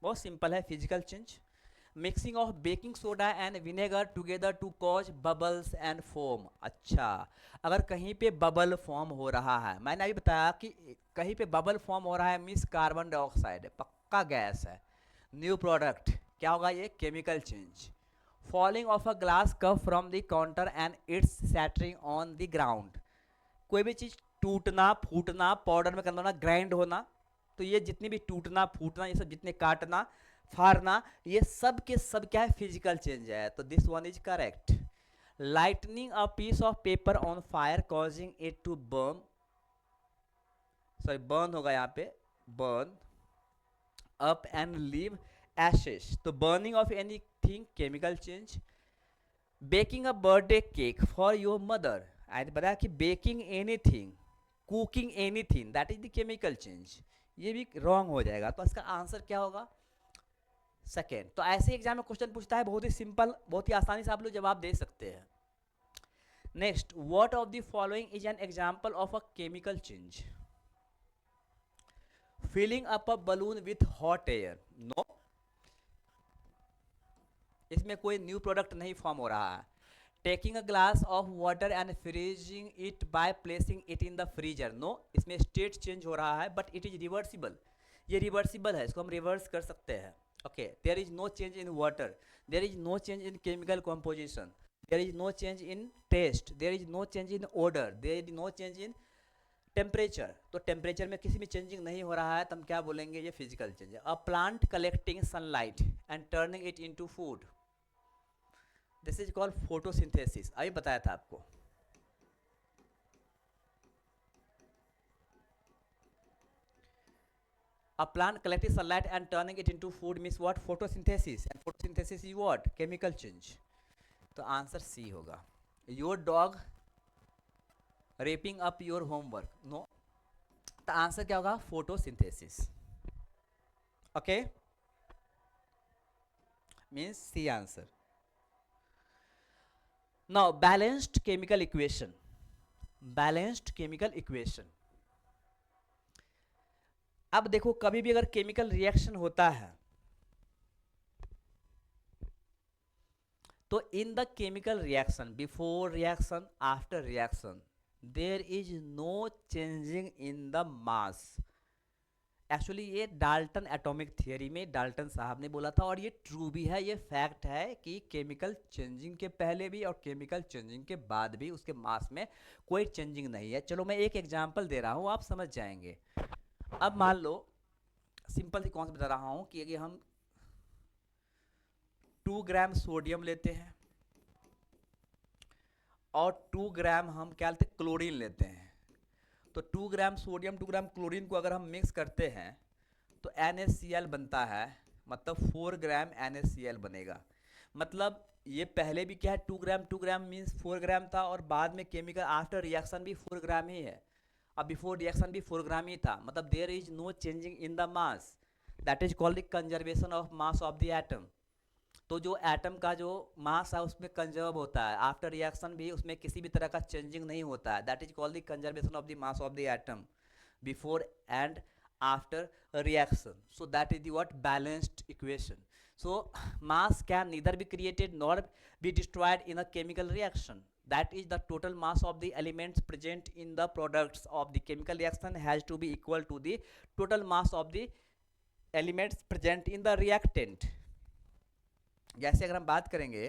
बहुत सिंपल है, physical change. Mixing of baking soda and vinegar together to cause bubbles and foam. अच्छा, अगर कहीं पे बबल फॉर्म हो रहा है, मैंने अभी बताया कि कहीं पे बबल फॉर्म हो रहा है मीन्स कार्बन डाइऑक्साइड पक्का गैस है। न्यू प्रोडक्ट क्या होगा? ये chemical change. Falling of a glass cup from the counter and it's shattering on the ground. कोई भी चीज़ टूटना, फूटना, पाउडर में करना, ग्राइंड होना, तो ये जितनी भी टूटना, फूटना, ये सब जितने काटना, फाड़ना, ये सब के सब क्या है? फिजिकल चेंज है, तो this one is correct. Lighting a piece of paper on fire causing it to burn, sorry burn होगा यहाँ पे, burn up and leave ashes, तो burning of anything chemical change. Baking a birthday cake for your mother, I बताया कि baking anything, cooking anything, that is the chemical change, ये भी रॉन्ग हो जाएगा, तो इसका आंसर क्या होगा? सेकेंड। तो ऐसे एग्जाम में क्वेश्चन पूछता है, बहुत ही सिंपल, बहुत ही आसानी से आप लोग जवाब दे सकते हैं। Next, what of the following is an example of a chemical change? Filling up a balloon with hot air, no, इसमें कोई न्यू प्रोडक्ट नहीं फॉर्म हो रहा है। Taking a glass of water and freezing it by placing it in the freezer, no, इसमें स्टेट चेंज हो रहा है, बट इट इज रिवर्सिबल, ये रिवर्सिबल है, इसको हम रिवर्स कर सकते हैं। Okay, there is no change in water, there is no change in chemical composition, there is no change in taste, there is no change in odour, there is no change in temperature, तो टेम्परेचर में किसी भी चेंजिंग नहीं हो रहा है, तो हम क्या बोलेंगे? ये फिजिकल चेंज है। A plant collecting sunlight and turning it into food, this is called photosynthesis, अभी बताया था आपको। A plant collecting sunlight and turning it into food means what? Photosynthesis, and photosynthesis is what? Chemical change, तो आंसर सी होगा। Your dog wrapping up your homework, no, तो आंसर क्या होगा? Photosynthesis. Okay, means C answer. Now balanced chemical equation, balanced chemical equation. अब देखो, कभी भी अगर केमिकल रिएक्शन होता है तो in the chemical reaction, before reaction, after reaction, there is no changing in the mass. Actually ये डाल्टन एटॉमिक थियरी में डाल्टन साहब ने बोला था, और ये ट्रू भी है, ये फैक्ट है कि केमिकल चेंजिंग के पहले भी और केमिकल चेंजिंग के बाद भी उसके मास में कोई चेंजिंग नहीं है। चलो मैं एक एग्जांपल दे रहा हूँ, आप समझ जाएंगे। अब मान लो, सिंपल सी कॉन्सेप्ट बता रहा हूँ कि हम 2 ग्राम सोडियम लेते हैं और 2 ग्राम हम क्या लेते हैं? क्लोरीन लेते हैं। तो 2 ग्राम सोडियम 2 ग्राम क्लोरीन को अगर हम मिक्स करते हैं तो NaCl बनता है, मतलब 4 ग्राम NaCl बनेगा। मतलब ये पहले भी क्या है? 2 ग्राम मीन्स 4 ग्राम था, और बाद में केमिकल आफ्टर रिएक्शन भी 4 ग्राम ही है, अब बिफोर रिएक्शन भी 4 ग्राम ही था, मतलब there is no changing in the mass, that is called the conservation of mass of the atom. तो जो एटम का जो मास है उसमें कंजर्व होता है, आफ्टर रिएक्शन भी उसमें किसी भी तरह का चेंजिंग नहीं होता है, that is called the conservation of the mass of the atom before and after a reaction. So that is the what? Balanced equation. So mass can neither be created nor be destroyed in a chemical reaction. That is the total mass of the elements present in the products of the chemical reaction has to be equal to the total mass of the elements present in the reactant. जैसे अगर हम बात करेंगे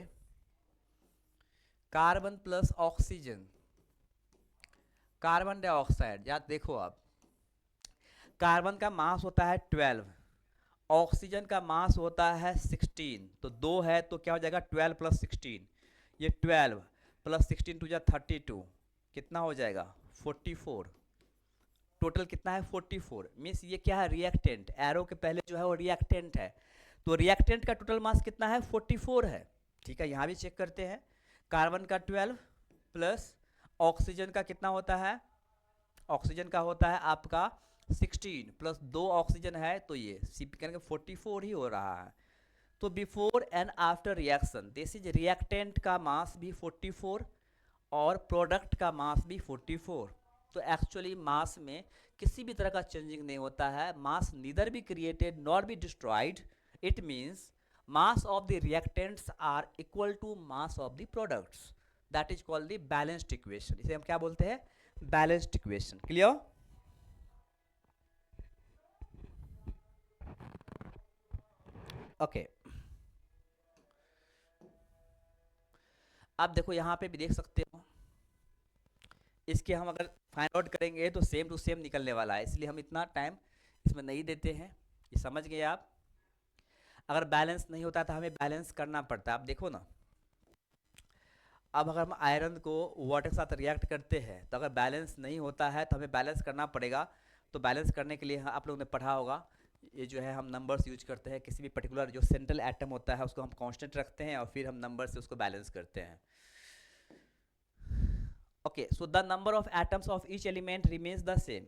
carbon plus oxygen, carbon dioxide, या देखो आप, कार्बन का मास होता है 12, ऑक्सीजन का मास होता है 16, तो 2 है तो क्या हो जाएगा? 12 + 16, ये 12 प्लस 16 टू जा 32 कितना हो जाएगा 44, टोटल कितना है 44। मीन्स ये क्या है रिएक्टेंट, एरो के पहले जो है वो रिएक्टेंट है, तो रिएक्टेंट का टोटल मास कितना है 44 है। ठीक है, यहाँ भी चेक करते हैं, कार्बन का 12 प्लस ऑक्सीजन का कितना होता है, ऑक्सीजन का होता है आपका 16 प्लस 2 ऑक्सीजन है, तो ये सी करेंगे 44 ही हो रहा है। तो before and after reaction this is reactant का मास भी 44 और प्रोडक्ट का मास भी 44। तो एक्चुअली मास में किसी भी तरह का चेंजिंग नहीं होता है, mass neither be created not be destroyed. It means mass of the reactants are equal to mass of the products, that is called the balanced equation. इसे हम क्या बोलते हैं, बैलेंस्ड इक्वेशन। क्लियर? ओके, अब देखो यहाँ पे भी देख सकते हो, इसके हम अगर फाइंड आउट करेंगे तो सेम टू सेम निकलने वाला है, इसलिए हम इतना टाइम इसमें नहीं देते हैं। ये समझ गए आप? अगर बैलेंस नहीं होता तो हमें बैलेंस करना पड़ता है। आप देखो ना, अब अगर हम आयरन को वाटर के साथ रिएक्ट करते हैं तो अगर बैलेंस नहीं होता है तो हमें बैलेंस करना पड़ेगा। तो बैलेंस करने के लिए आप लोगों ने पढ़ा होगा, ये जो है हम नंबर्स यूज करते हैं, किसी भी पर्टिकुलर जो सेंट्रल एटम होता है उसको हम कांस्टेंट रखते हैं और फिर हम नंबर से उसको बैलेंस करते हैं। Okay, so the number of atoms of each element remains the same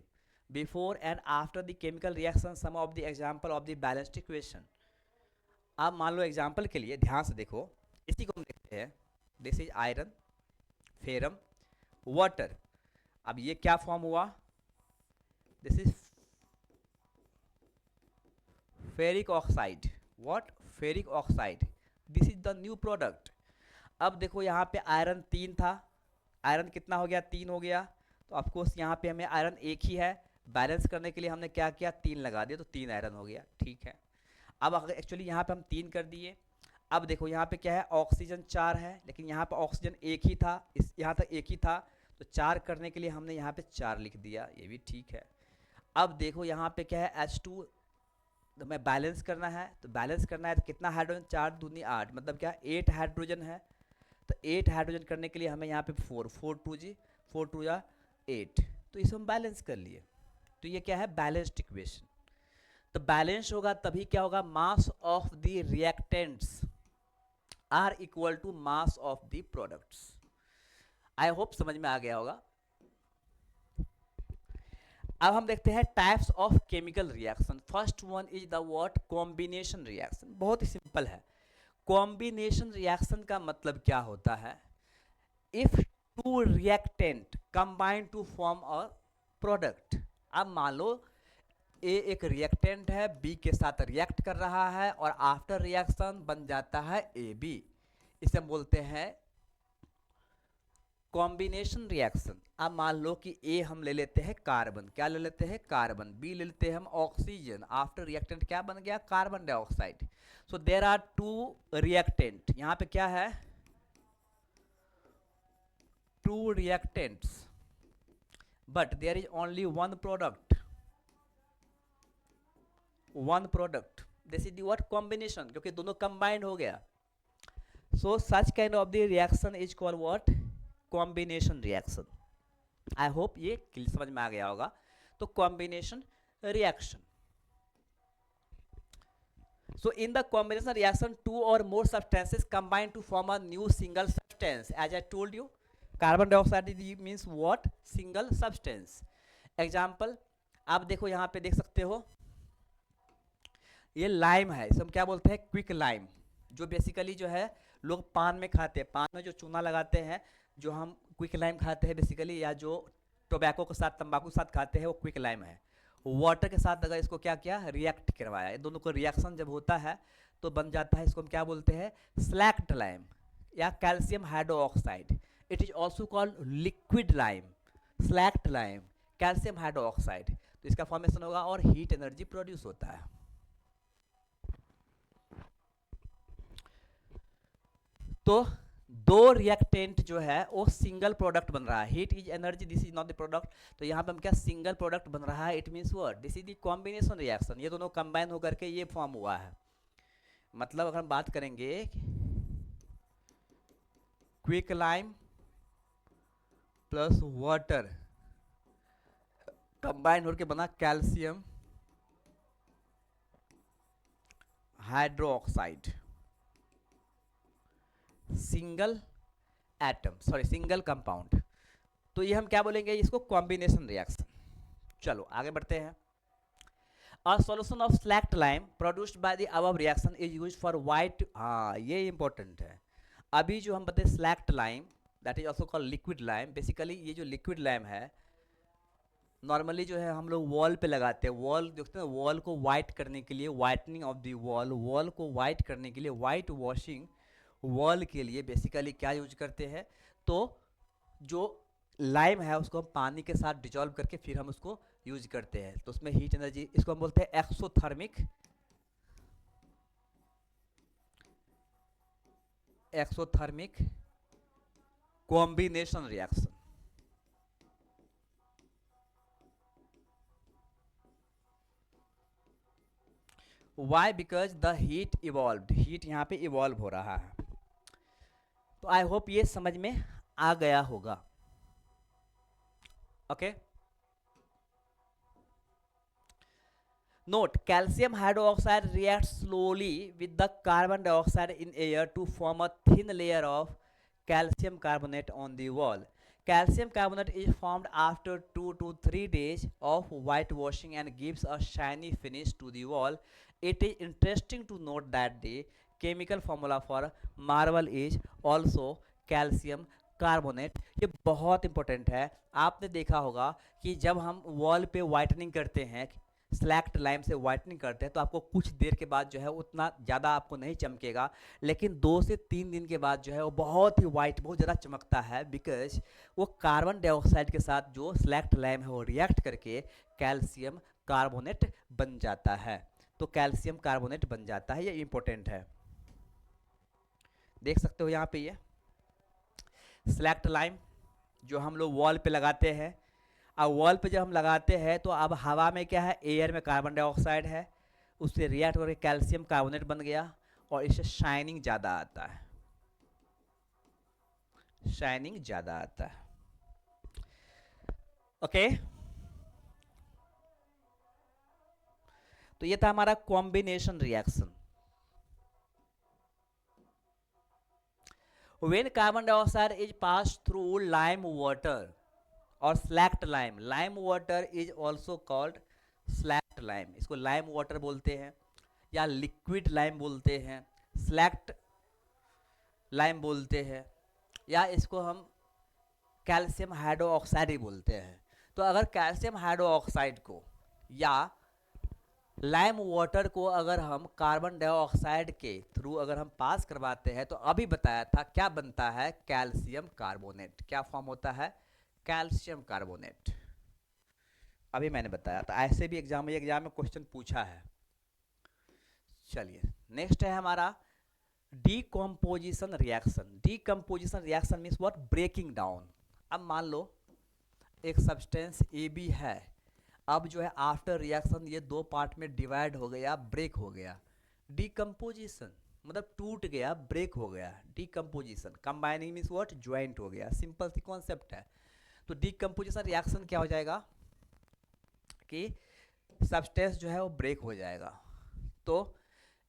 before and after the chemical reaction. Some of the example of the balanced equation. अब मान लो एग्जाम्पल के लिए ध्यान से देखो, इसी को हम देखते हैं, this is iron, ferrum, water. अब ये क्या फॉर्म हुआ, this is ferric oxide. What? Ferric oxide. This is the new product. अब देखो यहाँ पे आयरन 3 था, आयरन कितना हो गया 3 हो गया, तो ऑफकोर्स यहाँ पे हमें आयरन 1 ही है, बैलेंस करने के लिए हमने क्या किया 3 लगा दिया, तो 3 आयरन हो गया। ठीक है, अब अगर एक्चुअली यहाँ पे हम 3 कर दिए, अब देखो यहाँ पे क्या है ऑक्सीजन 4 है, लेकिन यहाँ पे ऑक्सीजन 1 ही था, इस यहाँ तक 1 ही था, तो 4 करने के लिए हमने यहाँ पे 4 लिख दिया, ये भी ठीक है। अब देखो यहाँ पे क्या है H2, तो हमें बैलेंस करना है, तो बैलेंस करना है तो कितना हाइड्रोजन, 4 दूनी 8, मतलब क्या 8 हाइड्रोजन है, तो 8 हाइड्रोजन करने के लिए हमें यहाँ पे 4 टू जा 8, तो इसे हम बैलेंस कर लिए। तो ये क्या है बैलेंस्ड इक्वेशन। तो बैलेंस होगा तभी क्या होगा, mass of the reactants are equal to mass of the products. I hope समझ में आ गया होगा। अब हम देखते हैं types of chemical reaction. First one is the what, combination reaction. बहुत ही सिंपल है। कॉम्बिनेशन रिएक्शन का मतलब क्या होता है, if two reactant combine to form a product. अब मान लो ए एक रिएक्टेंट है, बी के साथ रिएक्ट कर रहा है और आफ्टर रिएक्शन बन जाता है ए बी, इसे हम बोलते हैं कॉम्बिनेशन रिएक्शन। अब मान लो कि ए हम ले लेते हैं कार्बन, क्या ले लेते हैं कार्बन, बी ले लेते हैं हम ऑक्सीजन, आफ्टर रिएक्टेंट क्या बन गया carbon dioxide. So there are 2 reactant, यहाँ पे क्या है 2 reactants, but there is only 1 product, 1 product. This is the what combination, क्योंकि दोनों कंबाइंड हो गया। So such kind of the reaction is called what, combination reaction. I hope ये समझ में आ गया होगा। तो combination reaction, so in the combination reaction 2 or more substances combine to form a new single substance. As I told you, carbon dioxide means what, single substance. Example, आप देखो यहाँ पे देख सकते हो, ये लाइम है, इसे हम क्या बोलते हैं क्विक लाइम, जो बेसिकली जो है लोग पान में खाते हैं, पान में जो चूना लगाते हैं, जो हम क्विक लाइम खाते हैं बेसिकली, या जो टोबैको के साथ तंबाकू के साथ खाते हैं वो क्विक लाइम है। वाटर के साथ अगर इसको क्या किया रिएक्ट करवाया, ये दोनों को रिएक्शन जब होता है तो बन जाता है, इसको हम क्या बोलते हैं स्लैक्ड लाइम या calcium hydroxide. It is also called liquid lime, slaked lime, calcium hydroxide. तो इसका फॉर्मेशन होगा और हीट एनर्जी प्रोड्यूस होता है। तो 2 रिएक्टेंट जो है वो सिंगल प्रोडक्ट बन रहा है, heat is energy, this is not the product, तो यहाँ पे हम क्या सिंगल प्रोडक्ट बन रहा है, it means what, this is the combination reaction. ये दोनों कंबाइन होकर के ये फॉर्म हुआ है। मतलब अगर हम बात करेंगे quick lime plus water combine होकर बना calcium hydroxide, single atom, sorry single compound. तो ये हम क्या बोलेंगे, इसको कॉम्बिनेशन रिएक्शन। चलो आगे बढ़ते हैं। A solution of slacked lime produced by the above reaction is used for white, हाँ ये इंपॉर्टेंट है। अभी जो हम बताए slacked lime that is also called liquid lime, basically ये जो liquid lime है नॉर्मली जो है हम लोग वॉल पे लगाते हैं, वॉल देखते हैं वॉल को वाइट करने के लिए, whitening of the wall, wall को वाइट करने के लिए, वाइट वॉशिंग वॉल के लिए बेसिकली क्या यूज करते हैं, तो जो लाइम है उसको हम पानी के साथ डिजॉल्व करके फिर हम उसको यूज करते हैं, तो उसमें हीट एनर्जी, इसको हम बोलते हैं exothermic combination reaction. Why, because the heat evolve, heat यहाँ पे इवॉल्व हो रहा है। तो आई होप ये समझ में आ गया होगा। Okay, note calcium hydroxide reacts slowly with the carbon dioxide in air to form a thin layer of calcium carbonate on the wall. Calcium carbonate is formed after 2 to 3 days of whitewashing and gives a shiny finish to the wall. It is interesting to note that the chemical formula for marble is also calcium carbonate. ये बहुत इंपॉर्टेंट है। आपने देखा होगा कि जब हम वॉल पे वाइटनिंग करते हैं, स्लैक्ट लाइम से वाइटनिंग करते हैं, तो आपको कुछ देर के बाद जो है उतना ज़्यादा आपको नहीं चमकेगा, लेकिन 2 से 3 दिन के बाद जो है वो बहुत ही वाइट, बहुत ज़्यादा चमकता है, बिकॉज वो कार्बन डाइऑक्साइड के साथ जो स्लैक्ट लाइम है वो रिएक्ट करके कैल्शियम कार्बोनेट बन जाता है। तो कैल्शियम कार्बोनेट बन जाता है, ये इंपॉर्टेंट है। देख सकते हो यहाँ पे ये स्लैक्ट लाइम जो हम लोग वॉल पे लगाते हैं। अब वॉल पे जब हम लगाते हैं तो अब हवा में क्या है, एयर में कार्बन डाइऑक्साइड है, उससे रिएक्ट करके कैल्शियम कार्बोनेट बन गया और इससे शाइनिंग ज़्यादा आता है, शाइनिंग ज़्यादा आता है। ओके, तो ये था हमारा combination reaction. When carbon dioxide is passed through lime water or slacked lime, lime water is also called slacked lime, इसको lime water बोलते हैं या liquid lime बोलते हैं, slacked lime बोलते हैं, या इसको हम कैल्शियम हाइड्रोक्साइड ही बोलते हैं। तो अगर कैल्शियम हाइड्रोक्साइड को या लाइम वाटर को अगर हम कार्बन डाइऑक्साइड के थ्रू अगर हम पास करवाते हैं, तो अभी बताया था क्या बनता है, कैल्शियम कार्बोनेट। क्या फॉर्म होता है, कैल्शियम कार्बोनेट। अभी मैंने बताया था, ऐसे भी एग्जाम में क्वेश्चन पूछा है। चलिए नेक्स्ट है हमारा decomposition reaction. Decomposition reaction means what, breaking down. अब मान लो एक सब्सटेंस ए बी है, अब जो है आफ्टर रिएक्शन ये 2 पार्ट में डिवाइड हो गया, ब्रेक हो गया। डीकम्पोजिशन मतलब टूट गया, ब्रेक हो गया। Decomposition combining means what, joint हो गया। सिंपल सी कॉन्सेप्ट है। तो डीकम्पोजिशन रिएक्शन क्या हो जाएगा कि सब्सटेंस जो है वो ब्रेक हो जाएगा। तो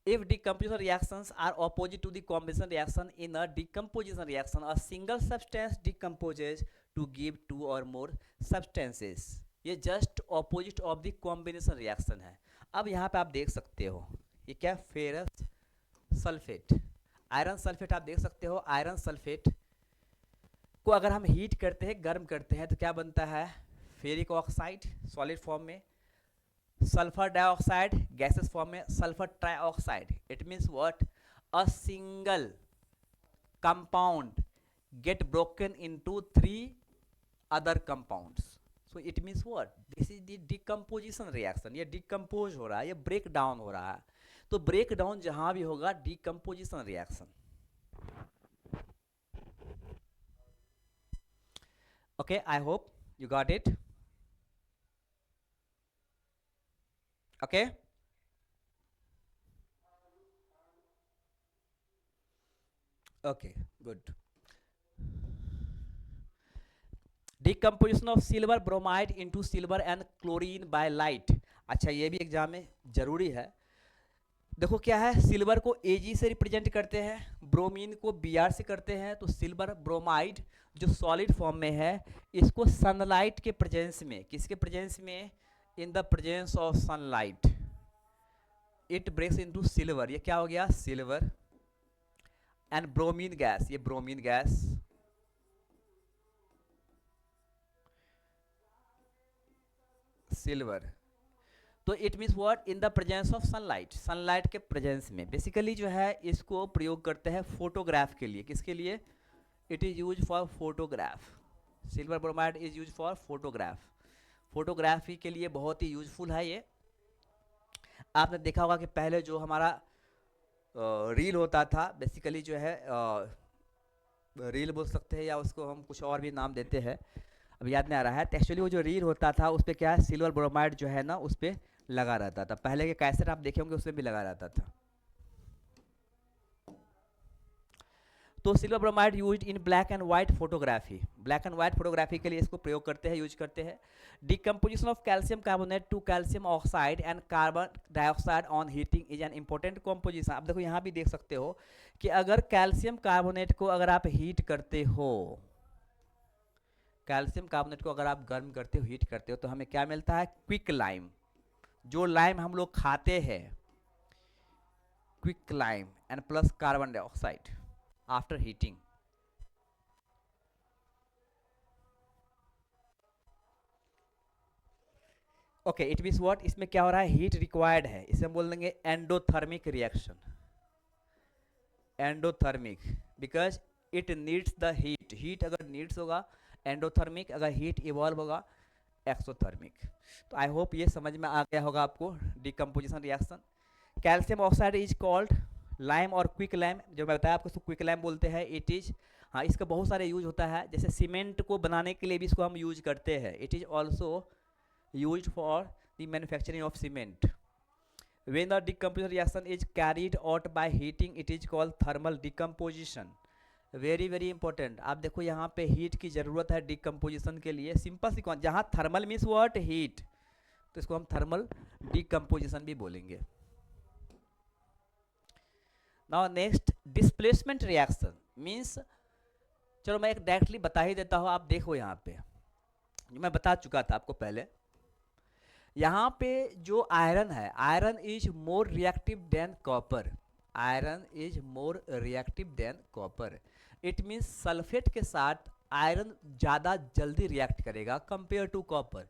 if decomposition reactions are opposite to the combination reaction, in a decomposition reaction a single substance decomposes to give 2 or more substances। ये just opposite of the combination reaction है। अब यहाँ पे आप देख सकते हो ये क्या, फेरस सल्फेट, आयरन सल्फेट। आप देख सकते हो आयरन सल्फेट को अगर हम हीट करते हैं, गर्म करते हैं, तो क्या बनता है, फेरिक ऑक्साइड सॉलिड फॉर्म में, सल्फर डाइऑक्साइड गैसेस फॉर्म में, sulphur trioxide. It means what, a single compound gate broken into 3 other compounds. So it means what, this is the decomposition reaction. ये डिकम्पोज हो रहा है, ये ब्रेक डाउन हो रहा है। तो ब्रेक डाउन जहां भी होगा, decomposition reaction. Okay, I hope you got it. Okay, okay good. Decomposition of silver bromide into silver and chlorine by light. अच्छा, ये भी एग्जाम में जरूरी है। देखो क्या है, सिल्वर को Ag से रिप्रेजेंट करते हैं, ब्रोमीन को Br से करते हैं, तो सिल्वर ब्रोमाइड जो सॉलिड फॉर्म में है, इसको सनलाइट के प्रेजेंस में, किसके प्रेजेंस में, in the presence of sunlight it breaks into silver. ये क्या हो गया, सिल्वर। एंड ब्रोमीन गैस, ये ब्रोमीन गैस, सिल्वर। तो it means what, in the presence of sunlight, sunlight के प्रेजेंस में। बेसिकली जो है इसको प्रयोग करते हैं फोटोग्राफ के लिए, किसके लिए, it is use for photograph. Silver bromide is use for photograph, photography के लिए बहुत ही यूजफुल है ये। आपने देखा होगा कि पहले जो हमारा रील होता था, बेसिकली जो है रील बोल सकते हैं या उसको हम कुछ और भी नाम देते हैं, अब याद नहीं आ रहा है। तो एक्चुअली वो जो रील होता था उस पर क्या है, सिल्वर ब्रोमाइड जो है ना उस पर लगा रहता था। पहले के कैसेट आप देखे होंगे उसमें भी लगा रहता था। तो silver bromide used in black and white photography, black and white photography के लिए इसको प्रयोग करते हैं, यूज करते हैं। Decomposition of calcium carbonate to calcium oxide and carbon dioxide on heating is an important composition. आप देखो यहाँ भी देख सकते हो कि अगर कैल्शियम कार्बोनेट को अगर आप हीट करते हो, कैल्शियम कार्बोनेट को अगर आप गर्म करते हो, हीट करते हो, तो हमें क्या मिलता है, क्विक लाइम। जो लाइम हम लोग खाते हैं, quick lime and plus carbon dioxide after heating. Okay, it means what, इसमें क्या हो रहा है, हीट रिक्वायर्ड है, इसे हम बोल देंगे endothermic reaction, endothermic, because it needs the heat. Heat अगर नीड्स होगा एंडोथर्मिक, अगर हीट इवॉल्व होगा एक्सोथर्मिक। तो आई होप ये समझ में आ गया होगा आपको decomposition reaction. Calcium oxide is called lime और क्विक लाइम, जो मैं बताया आपको इसको क्विक लाइम बोलते हैं। इट इज, हाँ, इसका बहुत सारे यूज होता है, जैसे सीमेंट को बनाने के लिए भी इसको हम यूज करते हैं। It is also use for the manufacturing of cement. When the decomposition reaction is carried out by heating, it is called thermal decomposition. Very very important. आप देखो यहाँ पे हीट की ज़रूरत है डिकम्पोजिशन के लिए, सिंपल सी कौन, जहाँ थर्मल मीन्स व्हाट, हीट, तो इसको हम थर्मल डिकम्पोजिशन भी बोलेंगे। Now next, displacement reaction means, चलो मैं एक डायरेक्टली बता ही देता हूँ। आप देखो यहाँ पे जो मैं बता चुका था आपको पहले, यहाँ पे जो आयरन है, iron is more reactive than copper, iron is more reactive than copper. It means sulphate के साथ आयरन ज़्यादा जल्दी रिएक्ट करेगा compare to copper.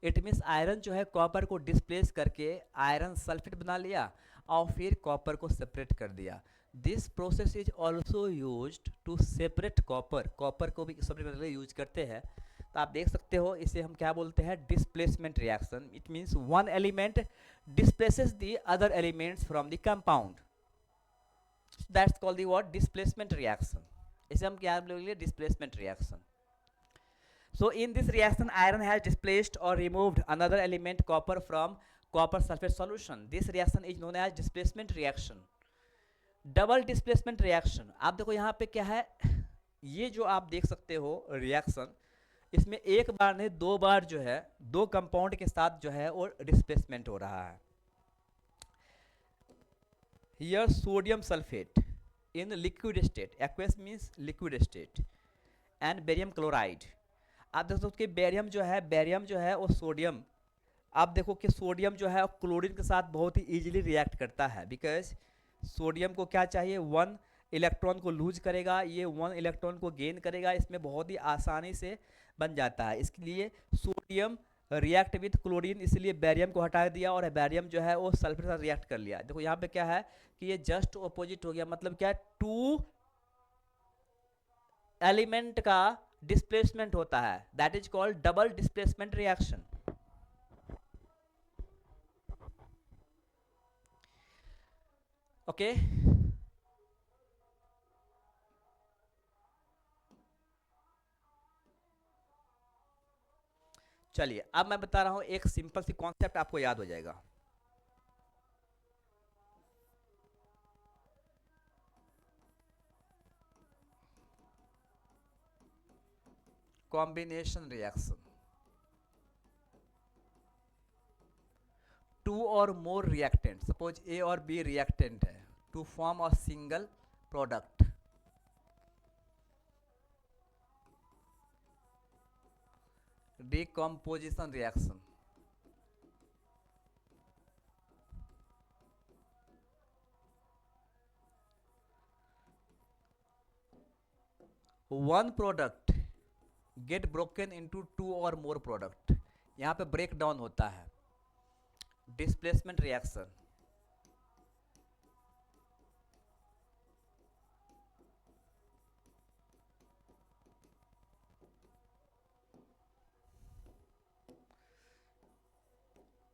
It means iron जो है कॉपर को डिस्प्लेस करके आयरन सल्फेट बना लिया और फिर कॉपर को सेपरेट कर दिया। This process is also used to separate copper, copper को भी सेपरेट करने के लिए यूज करते हैं। तो आप देख सकते हो इसे हम क्या बोलते हैं, displacement reaction. It means one element displaces the other elements from the compound, that's called the what, displacement reaction. इसे हम क्या बोलेंगे, displacement reaction. So in this reaction, iron has displaced or removed another element, copper, from copper sulfate solution. This reaction is known as displacement reaction. Double displacement reaction, आप देखो यहाँ पे क्या है, ये जो आप देख सकते हो रिएक्शन, इसमें एक बार नहीं दो बार जो है दो कंपाउंड के साथ जो है वो डिस्प्लेसमेंट हो रहा है। Here sodium sulphate in liquid state, aqueous means liquid state, and barium chloride. आप देख सकते हो कि बेरियम जो है वो सोडियम, आप देखो कि सोडियम जो है क्लोरीन के साथ बहुत ही इजीली रिएक्ट करता है, बिकॉज सोडियम को क्या चाहिए, वन इलेक्ट्रॉन को लूज करेगा, ये वन इलेक्ट्रॉन को गेन करेगा, इसमें बहुत ही आसानी से बन जाता है। इसके लिए सोडियम रिएक्ट विथ क्लोरीन, इसलिए बैरियम को हटा दिया और बैरियम जो है वो सल्फर के साथ रिएक्ट कर लिया। देखो यहाँ पे क्या है कि ये जस्ट अपोजिट हो गया, मतलब क्या, टू एलिमेंट का डिस्प्लेसमेंट होता है, that is called double displacement reaction. Okay, चलिए अब मैं बता रहा हूं एक सिंपल सी कॉन्सेप्ट, आपको याद हो जाएगा। कॉम्बिनेशन रिएक्शन, टू और मोर रिएक्टेंट, सपोज ए और बी रिएक्टेंट है, to form a single product. Decomposition reaction, one product get broken into two और मोर प्रोडक्ट, यहाँ पे ब्रेक डाउन होता है। डिस्प्लेसमेंट रिएक्शन,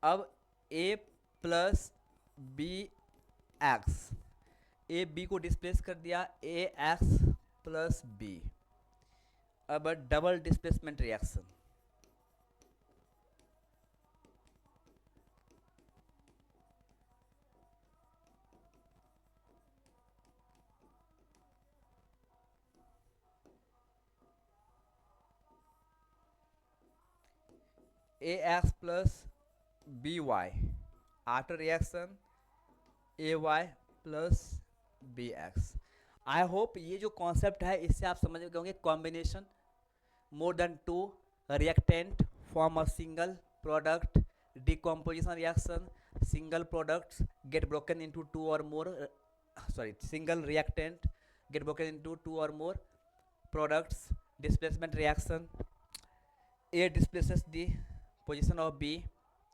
अब A plus B X, A B को डिस्प्लेस कर दिया, ए एक्स प्लस बी। अब double displacement reaction, A X plus B Y, after reaction A Y plus B X. I hope ये जो कॉन्सेप्ट है इससे आप समझ गए होंगे। Combination, more than two reactant form a single product, decomposition reaction, single products get broken into two और more, sorry single reactant get broken into two और more products, displacement reaction, A displaces the position of B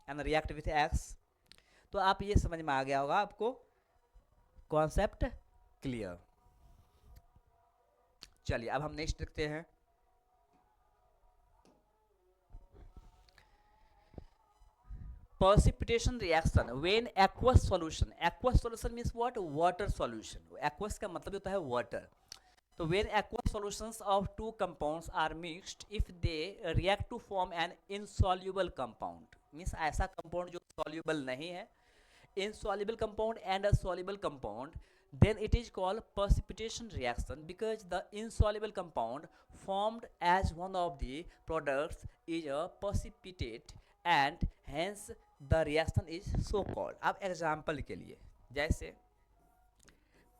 and react with X. तो आप ये समझ में आ गया होगा आपको, कॉन्सेप्ट क्लियर। चलिए अब हम नेक्स्ट देखते हैं। precipitation reaction when aqueous solution means what? Water solution। aqueous का मतलब होता है water। तो when aqueous solutions of two compounds are mixed, if they react to form an insoluble compound, means ऐसा compound जो soluble नहीं है, insoluble compound and a soluble compound, then it is called precipitation reaction, because the insoluble compound formed as one of the products is a precipitate and hence the reaction is so called। अब एग्जाम्पल के लिए, जैसे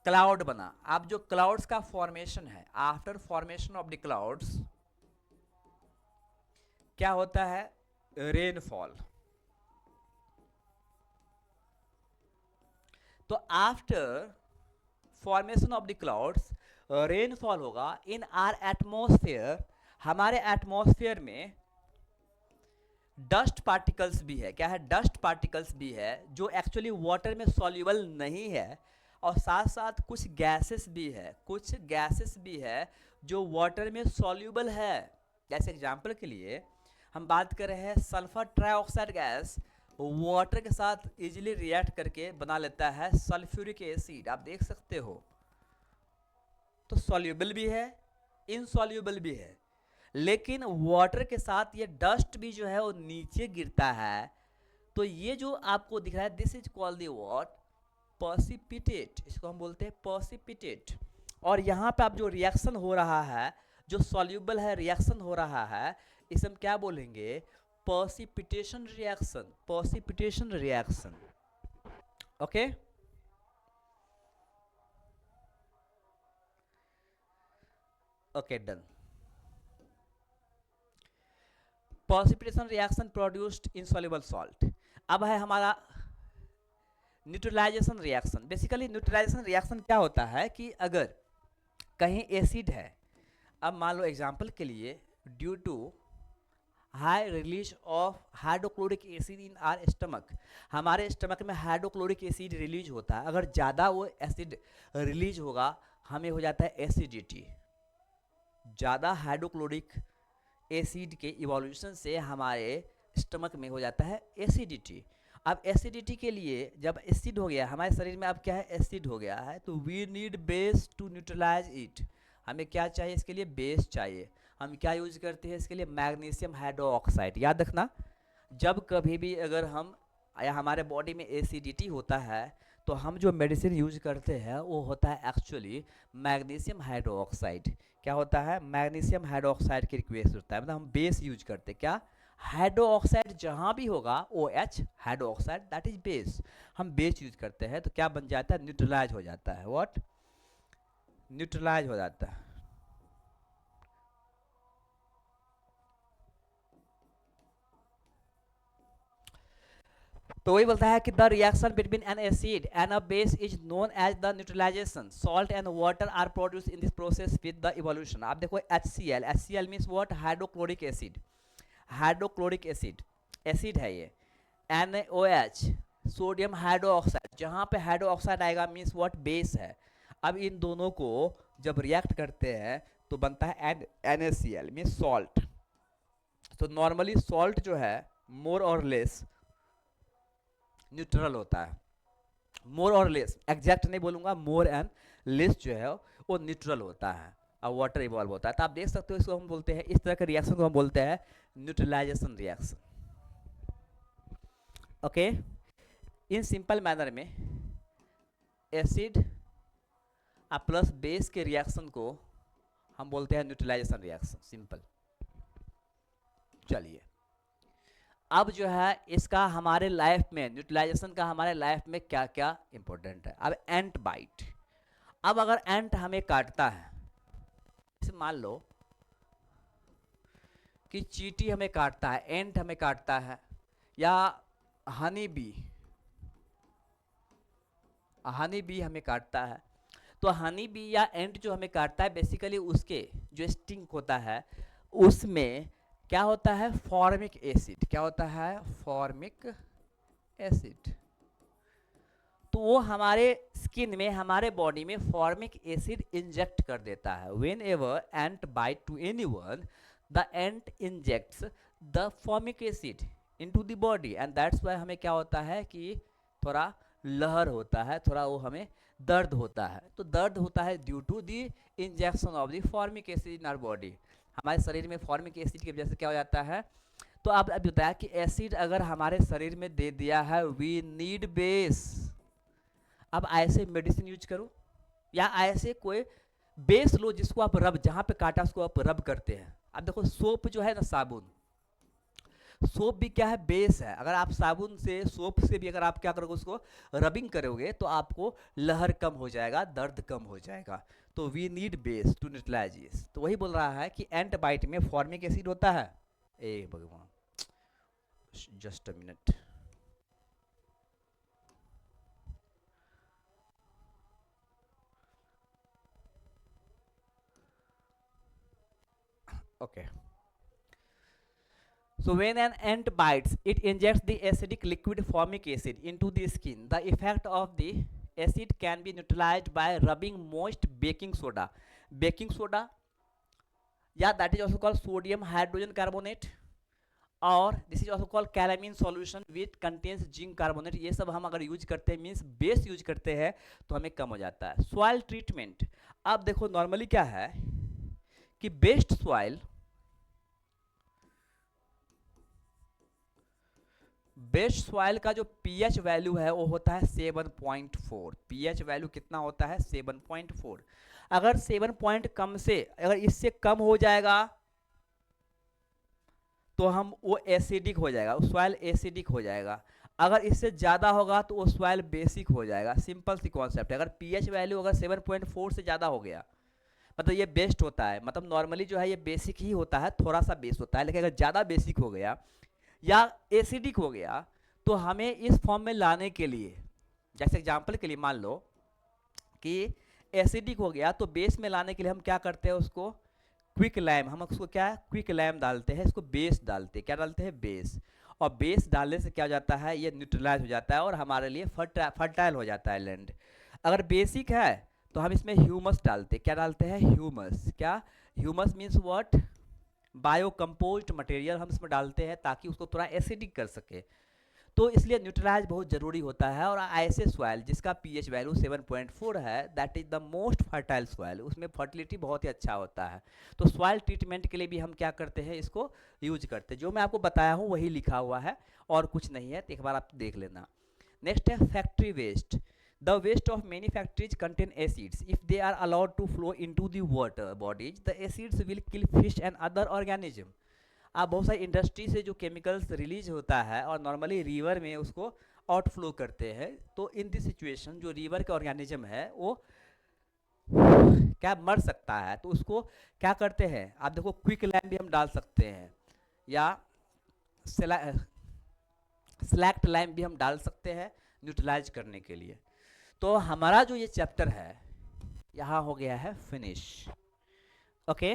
क्लाउड बना, अब जो क्लाउड्स का फॉर्मेशन है, after formation of the clouds क्या होता है? रेनफॉल। तो after formation of the clouds rainfall होगा इन आर एटमॉस्फेयर। हमारे एटमॉस्फेयर में डस्ट पार्टिकल्स भी है। क्या है? डस्ट पार्टिकल्स भी है जो एक्चुअली वाटर में सॉल्युबल नहीं है, और साथ साथ कुछ गैसेस भी है, कुछ गैसेस भी है जो वाटर में सॉल्युबल है। जैसे एग्जांपल के लिए हम बात कर रहे हैं सल्फर ट्राइऑक्साइड गैस वाटर के साथ इजीली रिएक्ट करके बना लेता है सल्फ्यूरिक एसिड, आप देख सकते हो। तो सॉल्युबल भी है, इनसॉल्युबल भी है, लेकिन वाटर के साथ ये डस्ट भी जो है वो नीचे गिरता है। तो ये जो आपको दिख रहा है, this is called the what? Precipitate. इसको हम बोलते हैं पर्सिपिटेट। और यहाँ पे आप जो रिएक्शन हो रहा है, जो सॉल्युबल है, रिएक्शन हो रहा है, इसे हम क्या बोलेंगे? Precipitation reaction. Precipitation reaction. Okay, okay, done. Precipitation reaction produced insoluble salt. अब है हमारा neutralisation reaction. Basically neutralisation reaction क्या होता है कि अगर कहीं एसिड है, अब मान लो एग्जांपल के लिए due to high release of hydrochloric acid in our stomach, हमारे स्टमक में हाइड्रोक्लोरिक एसिड रिलीज होता है। अगर ज़्यादा वो एसिड रिलीज होगा, हमें हो जाता है एसिडिटी। ज़्यादा हाइड्रोक्लोरिक एसिड के इवोल्यूशन से हमारे स्टमक में हो जाता है एसिडिटी। अब एसिडिटी के लिए जब एसिड हो गया हमारे शरीर में, अब क्या है? एसिड हो गया है, तो we need base to neutralise it. हमें क्या चाहिए इसके लिए? बेस चाहिए। हम क्या यूज करते हैं इसके लिए? Magnesium hydroxide. याद रखना, जब कभी भी अगर हम या हमारे बॉडी में एसिडिटी होता है तो हम जो मेडिसिन यूज करते हैं वो होता है एक्चुअली मैग्नीशियम हाइड्रोक्साइड। क्या होता है? मैग्नीशियम हाइड्रोक्साइड की रिक्वेस्ट होता है, मतलब हम बेस यूज करते हैं। क्या? हाइड्रोक्साइड जहाँ भी होगा O H hydroxide that is base, हम बेस यूज करते हैं। तो क्या बन जाता है? न्यूट्रलाइज हो जाता है। व्हाट? न्यूट्रलाइज हो जाता है। तो वही बोलता है कि the reaction between an acid and a base is known as the neutralisation. Salt and water are produce in this process with the evolution. आप देखो HCl, HCl means what? Hydrochloric acid. Hydrochloric acid, acid है ये। NaOH, सोडियम हाइड्रोक्साइड, जहाँ पे हाइड्रोक्साइड आएगा मीन्स व्हाट? बेस है। अब इन दोनों को जब रिएक्ट करते हैं तो बनता है NaCl मीन्स सॉल्ट। तो नॉर्मली सॉल्ट जो है मोर और लेस न्यूट्रल होता है। मोर और लेस, एग्जैक्ट नहीं बोलूंगा, मोर एंड लेस जो है वो न्यूट्रल होता है और वाटर इवॉल्व होता है। तो आप देख सकते हो इसको हम बोलते हैं, इस तरह के रिएक्शन को हम बोलते हैं neutralisation reaction. Okay, in simple manner में एसिड प्लस बेस के रिएक्शन को हम बोलते हैं न्यूट्रलाइजेशन रिएक्शन, सिंपल। चलिए, अब जो है इसका हमारे लाइफ में, न्यूट्रलाइजेशन का हमारे लाइफ में क्या क्या इंपॉर्टेंट है। अब एंट बाइट, अब अगर एंट हमें काटता है, जैसे मान लो कि चींटी हमें काटता है, एंट हमें काटता है, या हनी बी हमें काटता है, तो हनी बी या एंट जो हमें काटता है बेसिकली उसके जो स्टिंग होता है उसमें क्या होता है? Formic acid. क्या होता है? Formic acid. तो वो हमारे स्किन में, हमारे बॉडी में फॉर्मिक एसिड इंजेक्ट कर देता है। Whenever ant bite to anyone, the ant injects the formic acid into the body and that's why हमें क्या होता है कि थोड़ा लहर होता है, थोड़ा वो हमें दर्द होता है। तो दर्द होता है due to the injection of the formic acid in our body. हमारे शरीर में फॉर्मिक एसिड की वजह से क्या हो जाता है? तो आप अब बताया कि एसिड अगर हमारे शरीर में दे दिया है, वी नीड बेस। अब ऐसे मेडिसिन यूज करो या ऐसे कोई बेस लो जिसको आप रब, जहाँ पे काटा उसको आप रब करते हैं। अब देखो सोप जो है ना, साबुन, सोप भी क्या है? बेस है। अगर आप साबुन से, सोप से भी अगर आप क्या करोगे, उसको रबिंग करोगे तो आपको लहर कम हो जाएगा, दर्द कम हो जाएगा। तो we need base to neutralise this. तो वही बोल रहा है कि एंटीबायोटिक में फॉर्मिक एसिड होता है। ए भगवान, just a minute. Okay. So when an ant bites, it injects the acidic liquid formic acid into the skin. The effect of the acid can be neutralized by rubbing moist baking soda. Baking soda, yeah, that is also called sodium hydrogen carbonate, और this is also called calamine solution which contains zinc carbonate. ये सब हम अगर यूज करते हैं, मीन्स बेस यूज करते हैं, तो हमें कम हो जाता है। सॉइल ट्रीटमेंट, अब देखो नॉर्मली क्या है कि बेस्ट सॉइल, बेस्ट सॉइल का जो पीएच वैल्यू है वो होता है 7.4। पीएच वैल्यू कितना होता है? 7.4। अगर 7 पॉइंट कम से, अगर इससे कम हो जाएगा तो हम वो एसिडिक हो जाएगा, वो सॉइल एसिडिक हो जाएगा। अगर इससे ज़्यादा होगा तो वो सॉइल बेसिक हो जाएगा। सिंपल सी कॉन्सेप्ट है। अगर पीएच वैल्यू अगर 7.4 से ज़्यादा हो गया मतलब ये बेस्ट होता है, मतलब नॉर्मली जो है ये बेसिक ही होता है, थोड़ा सा बेस होता है। लेकिन अगर ज़्यादा बेसिक हो गया या एसिडिक हो गया तो हमें इस फॉर्म में लाने के लिए, जैसे एग्जाम्पल के लिए मान लो कि एसिडिक हो गया तो बेस में लाने के लिए हम क्या करते हैं, उसको क्विक लैम, हम उसको क्या है, क्विक लैम डालते हैं, इसको बेस डालते हैं। क्या डालते हैं? बेस। और बेस डालने से क्या हो जाता है, ये न्यूट्रलाइज हो जाता है और हमारे लिए फर्टाइल हो जाता है लैंड। अगर बेसिक है तो हम इसमें ह्यूमस डालते हैं। क्या डालते हैं? ह्यूमस। क्या? Humus means what? Bio composed material हम इसमें डालते हैं ताकि उसको थोड़ा एसिडिक कर सके। तो इसलिए न्यूट्रलाइज बहुत ज़रूरी होता है। और ऐसे सॉइल जिसका पीएच वैल्यू 7.4 है, that is the most fertile soil, उसमें फर्टिलिटी बहुत ही अच्छा होता है। तो सॉइल ट्रीटमेंट के लिए भी हम क्या करते हैं, इसको यूज करते हैं। जो मैं आपको बताया हूँ वही लिखा हुआ है और कुछ नहीं है, तो एक बार आप देख लेना। नेक्स्ट है factory waste. The waste of many factories contain acids. If they are allowed to flow into the water bodies, the acids will kill fish and other organism. आप बहुत सारी इंडस्ट्री से जो केमिकल्स रिलीज होता है और नॉर्मली रिवर में उसको आउटफ्लो करते हैं, तो इन दिस सिचुएशन जो रिवर का ऑर्गेनिज्म है वो क्या मर सकता है, तो उसको क्या करते हैं आप देखो, क्विक लैम भी हम डाल सकते हैं या स्लैक्ट लाइम भी हम डाल सकते हैं न्यूट्रलाइज करने के लिए। तो हमारा जो ये चैप्टर है यहाँ हो गया है फिनिश। ओके